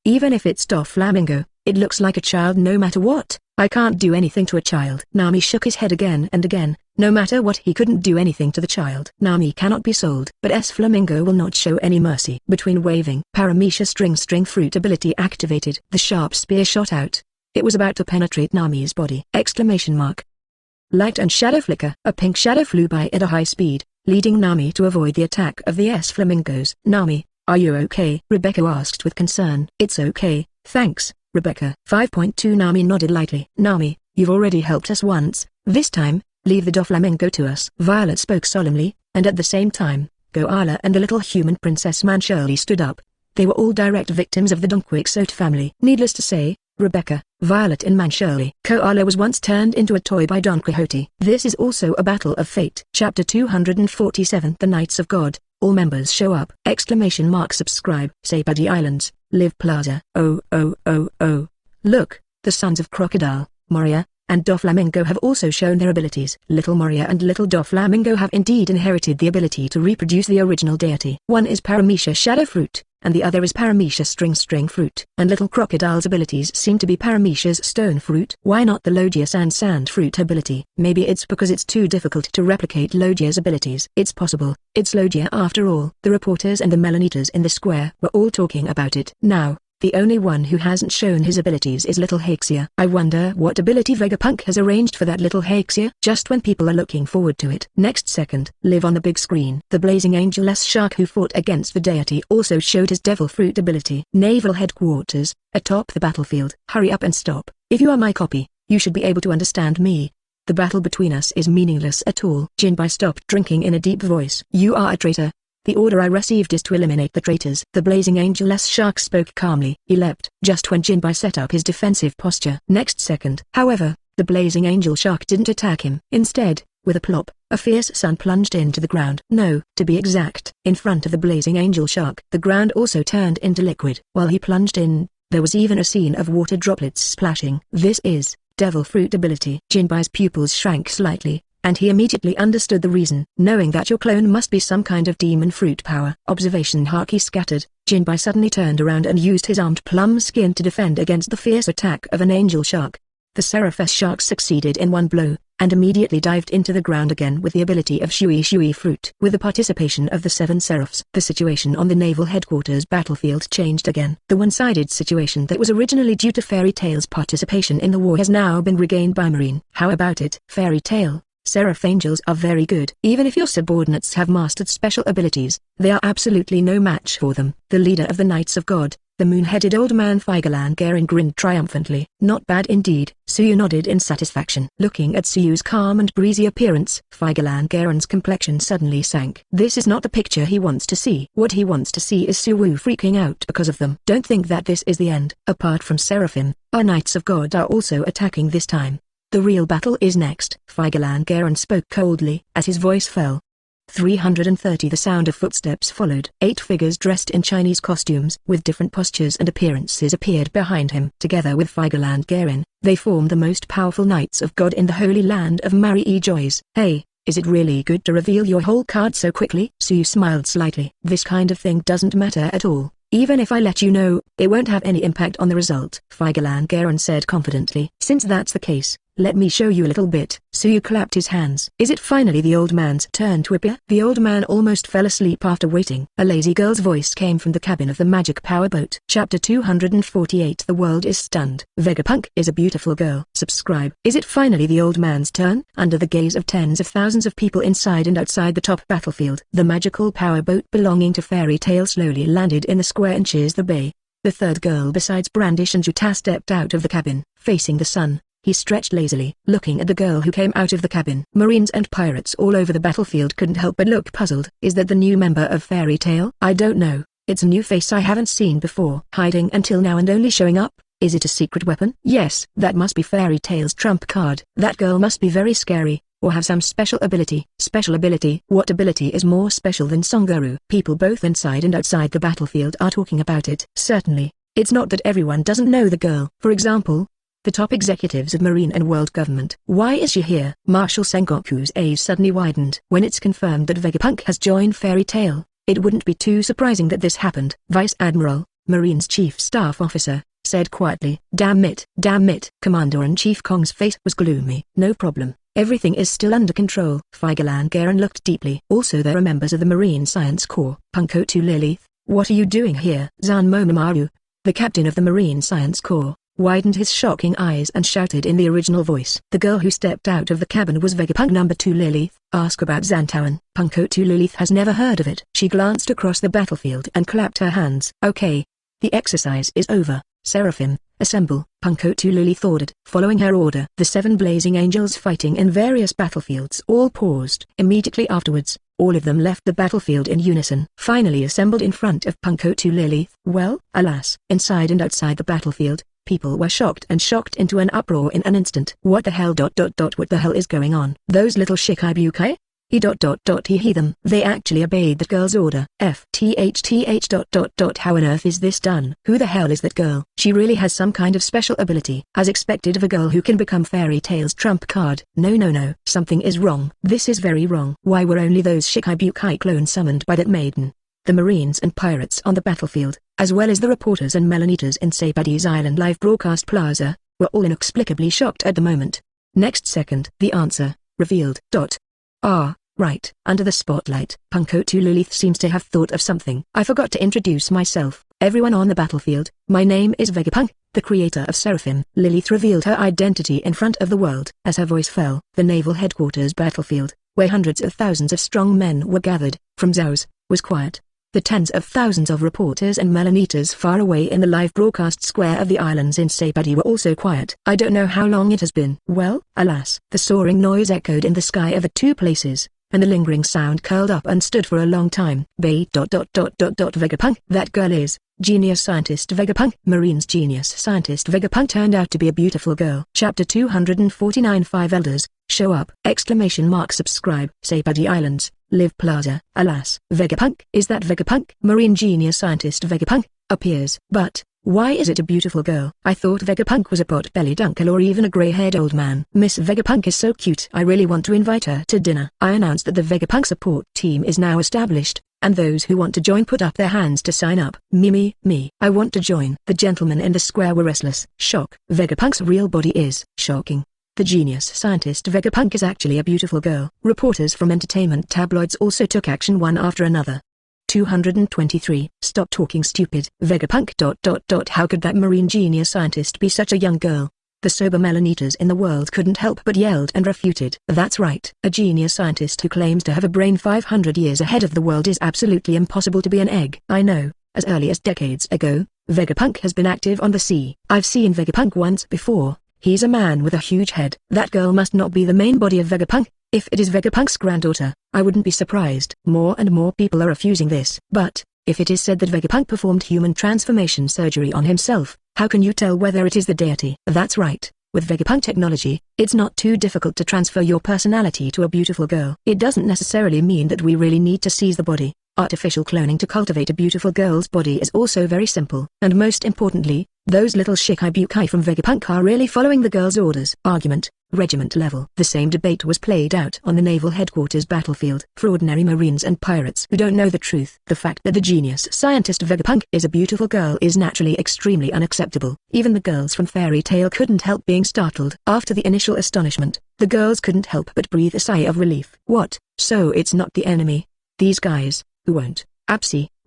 Even if it's Flamingo, it looks like a child no matter what. I can't do anything to a child. Nami shook his head again and again. No matter what, he couldn't do anything to the child. Nami cannot be sold. But S Flamingo will not show any mercy. Between waving, Paramecia string fruit ability activated. The sharp spear shot out. It was about to penetrate Nami's body. Exclamation mark. Light and shadow flicker. A pink shadow flew by at a high speed, leading Nami to avoid the attack of the S Flamingos. Nami, are you okay? Rebecca asked with concern. It's okay, thanks, Rebecca. 5.2 Nami nodded lightly. Nami, you've already helped us once. This time, leave the Flamingo to us. Violet spoke solemnly, and at the same time, Koala and the little human Princess Manshirley stood up. They were all direct victims of the Quixote family. Needless to say, Rebecca, Violet and Manshirley. Koala was once turned into a toy by Don Quixote. This is also a battle of fate. Chapter 247. The Knights of God. All members show up! Exclamation mark. Subscribe. Sapadi Islands, Live Plaza. Oh. Look, the sons of Crocodile, Moria, and Doflamingo have also shown their abilities. Little Moria and Little Doflamingo have indeed inherited the ability to reproduce the original deity. One is Paramecia Shadow Fruit, and the other is Paramecia String Fruit. And Little Crocodile's abilities seem to be Paramecia's Stone Fruit. Why not the Logia Sand Fruit ability? Maybe it's because it's too difficult to replicate Logia's abilities. It's possible. It's Logia after all. The reporters and the Melanitas in the square were all talking about it. Now, the only one who hasn't shown his abilities is Little Haxia. I wonder what ability Vegapunk has arranged for that Little Haxia just when people are looking forward to it. Next second, live on the big screen. The Blazing Angel-less shark who fought against the deity also showed his Devil Fruit ability. Naval headquarters, atop the battlefield. Hurry up and stop. If you are my copy, you should be able to understand me. The battle between us is meaningless at all. Jinbai stopped drinking in a deep voice. You are a traitor. The order I received is to eliminate the traitors. The Blazing Angel-less shark spoke calmly. He leapt just when Jinbai set up his defensive posture. Next second, however, the Blazing Angel shark didn't attack him. Instead, with a plop, a fierce sun plunged into the ground. No, to be exact, in front of the Blazing Angel shark. The ground also turned into liquid. While he plunged in, there was even a scene of water droplets splashing. This is Devil Fruit ability. Jinbai's pupils shrank slightly, and he immediately understood the reason. Knowing that your clone must be some kind of demon fruit power. Observation haki scattered, Jinbai suddenly turned around and used his armed plum skin to defend against the fierce attack of an angel shark. The Seraphim sharks succeeded in one blow, and immediately dived into the ground again with the ability of Shui fruit. With the participation of the 7 Seraphs, the situation on the naval headquarters battlefield changed again. The one-sided situation that was originally due to Fairy Tail's participation in the war has now been regained by Marine. How about it? Fairy Tail, Seraph Angels are very good. Even if your subordinates have mastered special abilities, they are absolutely no match for them. The leader of the Knights of God, the moon-headed old man Figaland Garin, grinned triumphantly. Not bad indeed. Suyu nodded in satisfaction. Looking at Suyu's calm and breezy appearance, Figaland Garin's complexion suddenly sank. This is not the picture he wants to see. What he wants to see is Suyu freaking out because of them. Don't think that this is the end. Apart from Seraphim, our Knights of God are also attacking this time. The real battle is next. Figaland Garin spoke coldly, as his voice fell. 330. The sound of footsteps followed. 8 figures dressed in Chinese costumes with different postures and appearances appeared behind him. Together with Figaland Garin, they formed the most powerful Knights of God in the Holy Land of Marie Joyce. Hey, is it really good to reveal your whole card so quickly? Suyu smiled slightly. This kind of thing doesn't matter at all. Even if I let you know, it won't have any impact on the result, Figaland Garin said confidently. Since that's the case, let me show you a little bit. Suyu clapped his hands. Is it finally the old man's turn to appear? The old man almost fell asleep after waiting. A lazy girl's voice came from the cabin of the magic powerboat. Chapter 248. The world is stunned. Vegapunk is a beautiful girl. Subscribe. Is it finally the old man's turn? Under the gaze of tens of thousands of people inside and outside the top battlefield, the magical powerboat belonging to Fairy Tail slowly landed in the square inches the bay. The third girl besides Brandish and Juta stepped out of the cabin, facing the sun. He stretched lazily, looking at the girl who came out of the cabin. Marines and pirates all over the battlefield couldn't help but look puzzled. Is that the new member of Fairy Tail? I don't know. It's a new face I haven't seen before. Hiding until now and only showing up? Is it a secret weapon? Yes, that must be Fairy Tail's trump card. That girl must be very scary, or have some special ability. Special ability? What ability is more special than Songuru? People both inside and outside the battlefield are talking about it. Certainly, it's not that everyone doesn't know the girl. For example, the top executives of Marine and World Government. Why is she here? Marshal Sengoku's eyes suddenly widened. When it's confirmed that Vegapunk has joined Fairy Tail, it wouldn't be too surprising that this happened. Vice Admiral, Marine's chief staff officer, said quietly. Damn it. Commander-in-Chief Kong's face was gloomy. No problem. Everything is still under control. Figaland Garin looked deeply. Also there are members of the Marine Science Corps. Punko Lilith, what are you doing here? Zan Momomaru, the captain of the Marine Science Corps, widened his shocking eyes and shouted in the original voice. The girl who stepped out of the cabin was Vegapunk. Number 2 Lilith, ask about Zantawan. Punko Lilith has never heard of it. She glanced across the battlefield and clapped her hands. Okay. The exercise is over. Seraphim, assemble. Punko Lilith ordered. Following her order, the 7 blazing angels fighting in various battlefields all paused. Immediately afterwards, all of them left the battlefield in unison. Finally assembled in front of Punko Lilith. Well, alas, inside and outside the battlefield, people were shocked into an uproar in an instant. What the hell? What the hell is going on? Those little Shikai. He hear them. They actually obeyed that girl's order. How on earth is this done? Who the hell is that girl? She really has some kind of special ability. As expected of a girl who can become Fairy Tail's trump card. No. Something is wrong. This is very wrong. Why were only those Shikai clones summoned by that maiden? The Marines and pirates on the battlefield, as well as the reporters and Melanitas in Sabadi's Island live broadcast plaza, were all inexplicably shocked at the moment. Next second, the answer, revealed. Right. Under the spotlight, Punko Lilith seems to have thought of something. I forgot to introduce myself. Everyone on the battlefield, my name is Vegapunk, the creator of Seraphim. Lilith revealed her identity in front of the world. As her voice fell, the naval headquarters battlefield, where hundreds of thousands of strong men were gathered, from Zhao's, was quiet. The tens of thousands of reporters and Melanitas far away in the live broadcast square of the islands in Sabadi were also quiet. I don't know how long it has been. Well, alas, the soaring noise echoed in the sky of the 2 places, and the lingering sound curled up and stood for a long time. Vegapunk. That girl is genius scientist Vegapunk. Marine's genius scientist Vegapunk turned out to be a beautiful girl. Chapter 249. 5 elders show up! Subscribe. Sabadi Islands, Live Plaza. Alas, Vegapunk. Is that Vegapunk? Marine genius scientist Vegapunk appears. But why is it a beautiful girl? I thought Vegapunk was a pot-bellied uncle or even a grey-haired old man. Miss Vegapunk is so cute. I really want to invite her to dinner. I announced that the Vegapunk support team is now established. And those who want to join put up their hands to sign up. Me, I want to join. The gentlemen in the square were restless. Shock. Vegapunk's real body is shocking. The genius scientist Vegapunk is actually a beautiful girl. Reporters from entertainment tabloids also took action one after another. 223. Stop talking stupid. Vegapunk. How could that marine genius scientist be such a young girl? The sober Melaneaters in the world couldn't help but yelled and refuted. That's right. A genius scientist who claims to have a brain 500 years ahead of the world is absolutely impossible to be an egg. I know. As early as decades ago, Vegapunk has been active on the sea. I've seen Vegapunk once before. He's a man with a huge head. That girl must not be the main body of Vegapunk. If it is Vegapunk's granddaughter, I wouldn't be surprised. More and more people are refusing this. But, if it is said that Vegapunk performed human transformation surgery on himself, how can you tell whether it is the deity? That's right. With Vegapunk technology, it's not too difficult to transfer your personality to a beautiful girl. It doesn't necessarily mean that we really need to seize the body. Artificial cloning to cultivate a beautiful girl's body is also very simple. And most importantly, those little Shiki from Vegapunk are really following the girl's orders. Argument. Regiment level. The same debate was played out on the naval headquarters battlefield. For ordinary marines and pirates who don't know the truth, the fact that the genius scientist Vegapunk is a beautiful girl is naturally extremely unacceptable. Even the girls from Fairy Tail couldn't help being startled. After the initial astonishment, the girls couldn't help but breathe a sigh of relief. What? So it's not the enemy? These guys, who won't,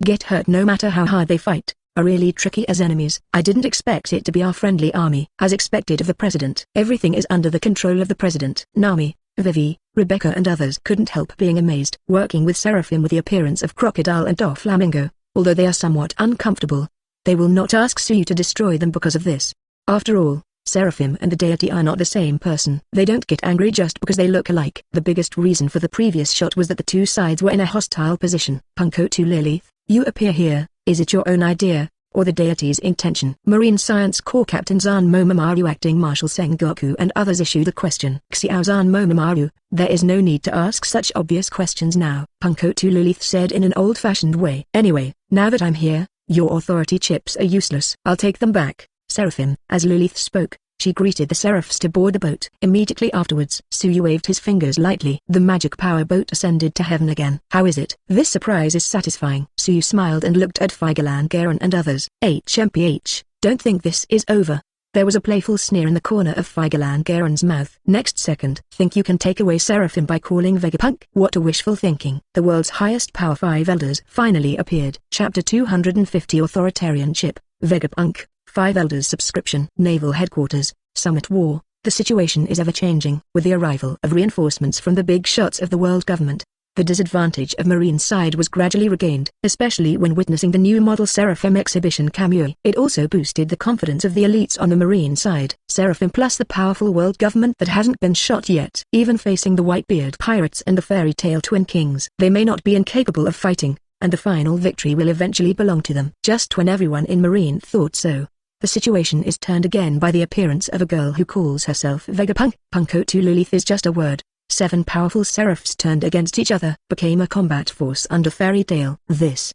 get hurt no matter how hard they fight, are really tricky as enemies. I didn't expect it to be our friendly army. As expected of the president. Everything is under the control of the president. Nami, Vivi, Rebecca and others couldn't help being amazed. Working with Seraphim with the appearance of Crocodile and Flamingo, although they are somewhat uncomfortable, they will not ask Suyu to destroy them because of this. After all, Seraphim and the deity are not the same person. They don't get angry just because they look alike. The biggest reason for the previous shot was that the two sides were in a hostile position. Punko to Lilith, you appear here. Is it your own idea, or the deity's intention? Marine Science Corps Captain Zan Momomaru, Acting Marshal Sengoku and others issued the question. Xiao Zan Momomaru, there is no need to ask such obvious questions now, Punko to Lilith said in an old-fashioned way. Anyway, now that I'm here, your authority chips are useless. I'll take them back, Seraphim. As Lilith spoke, she greeted the Seraphs to board the boat. Immediately afterwards, Suyu waved his fingers lightly. The magic power boat ascended to heaven again. How is it? This surprise is satisfying. Suyu smiled and looked at Figaland, Garin and others. HMPH, don't think this is over. There was a playful sneer in the corner of Figaland Garin's mouth. Next second, think you can take away Seraphim by calling Vegapunk? What a wishful thinking. The world's highest power 5 elders finally appeared. Chapter 250 Authoritarian Ship, Vegapunk. 5 Elders Subscription. Naval Headquarters, Summit War. The situation is ever-changing. With the arrival of reinforcements from the big shots of the world government, the disadvantage of Marine side was gradually regained, especially when witnessing the new model Seraphim exhibition Kamui. It also boosted the confidence of the elites on the Marine side. Seraphim plus the powerful world government that hasn't been shot yet. Even facing the Whitebeard pirates and the Fairy Tail Twin Kings, they may not be incapable of fighting, and the final victory will eventually belong to them. Just when everyone in Marine thought so, the situation is turned again by the appearance of a girl who calls herself Vegapunk. Punko to Lilith is just a word. 7 powerful seraphs turned against each other, became a combat force under Fairy Tail. This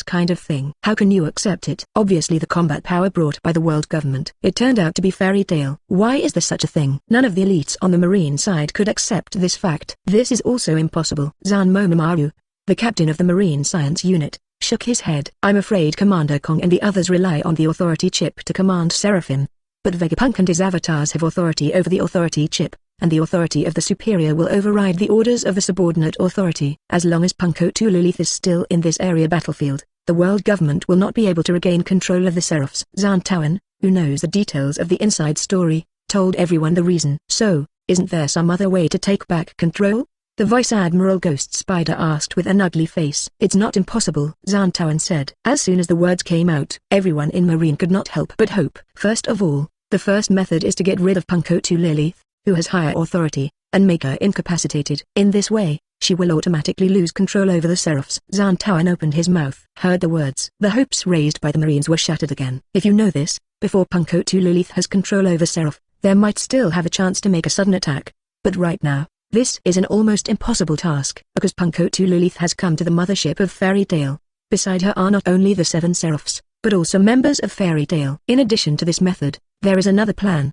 kind of thing. How can you accept it? Obviously the combat power brought by the world government. It turned out to be Fairy Tail. Why is there such a thing? None of the elites on the Marine side could accept this fact. This is also impossible. Zan Momomaru, the captain of the Marine Science Unit, shook his head. I'm afraid Commander Kong and the others rely on the authority chip to command Seraphim. But Vegapunk and his avatars have authority over the authority chip, and the authority of the superior will override the orders of the subordinate authority. As long as Punko to Lilith is still in this area battlefield, the world government will not be able to regain control of the Seraphs. Zan Tawan, who knows the details of the inside story, told everyone the reason. So, isn't there some other way to take back control? The Vice Admiral Ghost Spider asked with an ugly face. It's not impossible, Zan Tawan said. As soon as the words came out, everyone in Marine could not help but hope. First of all, the first method is to get rid of Punko to Lilith, who has higher authority, and make her incapacitated. In this way, she will automatically lose control over the Seraphs. Zan Tawan opened his mouth, heard the words. The hopes raised by the Marines were shattered again. If you know this, before Punko to Lilith has control over Seraph, there might still have a chance to make a sudden attack. But right now, this is an almost impossible task, because Punko to Lilith has come to the mothership of Fairy Tail. Beside her are not only the 7 Seraphs, but also members of Fairy Tail. In addition to this method, there is another plan.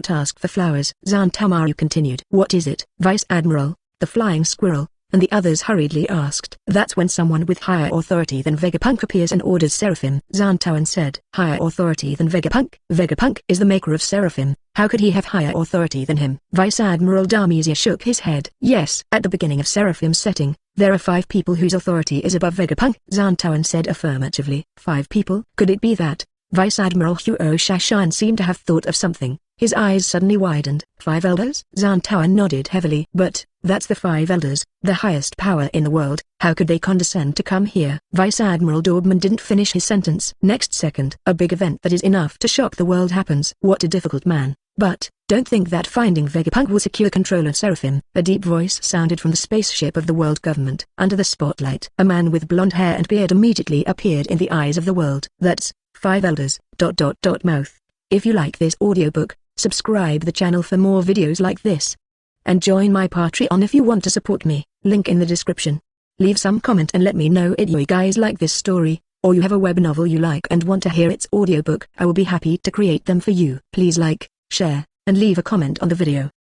Ask for flowers. Zan Tamaru continued. What is it? Vice Admiral, the Flying Squirrel, and the others hurriedly asked. That's when someone with higher authority than Vegapunk appears and orders Seraphim. Zantawan said, higher authority than Vegapunk? Vegapunk is the maker of Seraphim. How could he have higher authority than him? Vice Admiral Dharmesia shook his head. Yes, at the beginning of Seraphim's setting, there are 5 people whose authority is above Vegapunk. Zantawan said affirmatively. 5 people? Could it be that? Vice Admiral Huo Shashan seemed to have thought of something. His eyes suddenly widened. 5 elders? Zantawan nodded heavily. But, that's the 5 elders, the highest power in the world. How could they condescend to come here? Vice Admiral Dortman didn't finish his sentence. Next second, a big event that is enough to shock the world happens. What a difficult man. But, don't think that finding Vegapunk will secure control of Seraphim. A deep voice sounded from the spaceship of the world government. Under the spotlight, a man with blonde hair and beard immediately appeared in the eyes of the world. That's 5 elders. Mouth. If you like this audiobook, subscribe the channel for more videos like this. And join my Patreon if you want to support me, link in the description. Leave some comment and let me know if you guys like this story, or you have a web novel you like and want to hear its audiobook. I will be happy to create them for you. Please like, share, and leave a comment on the video.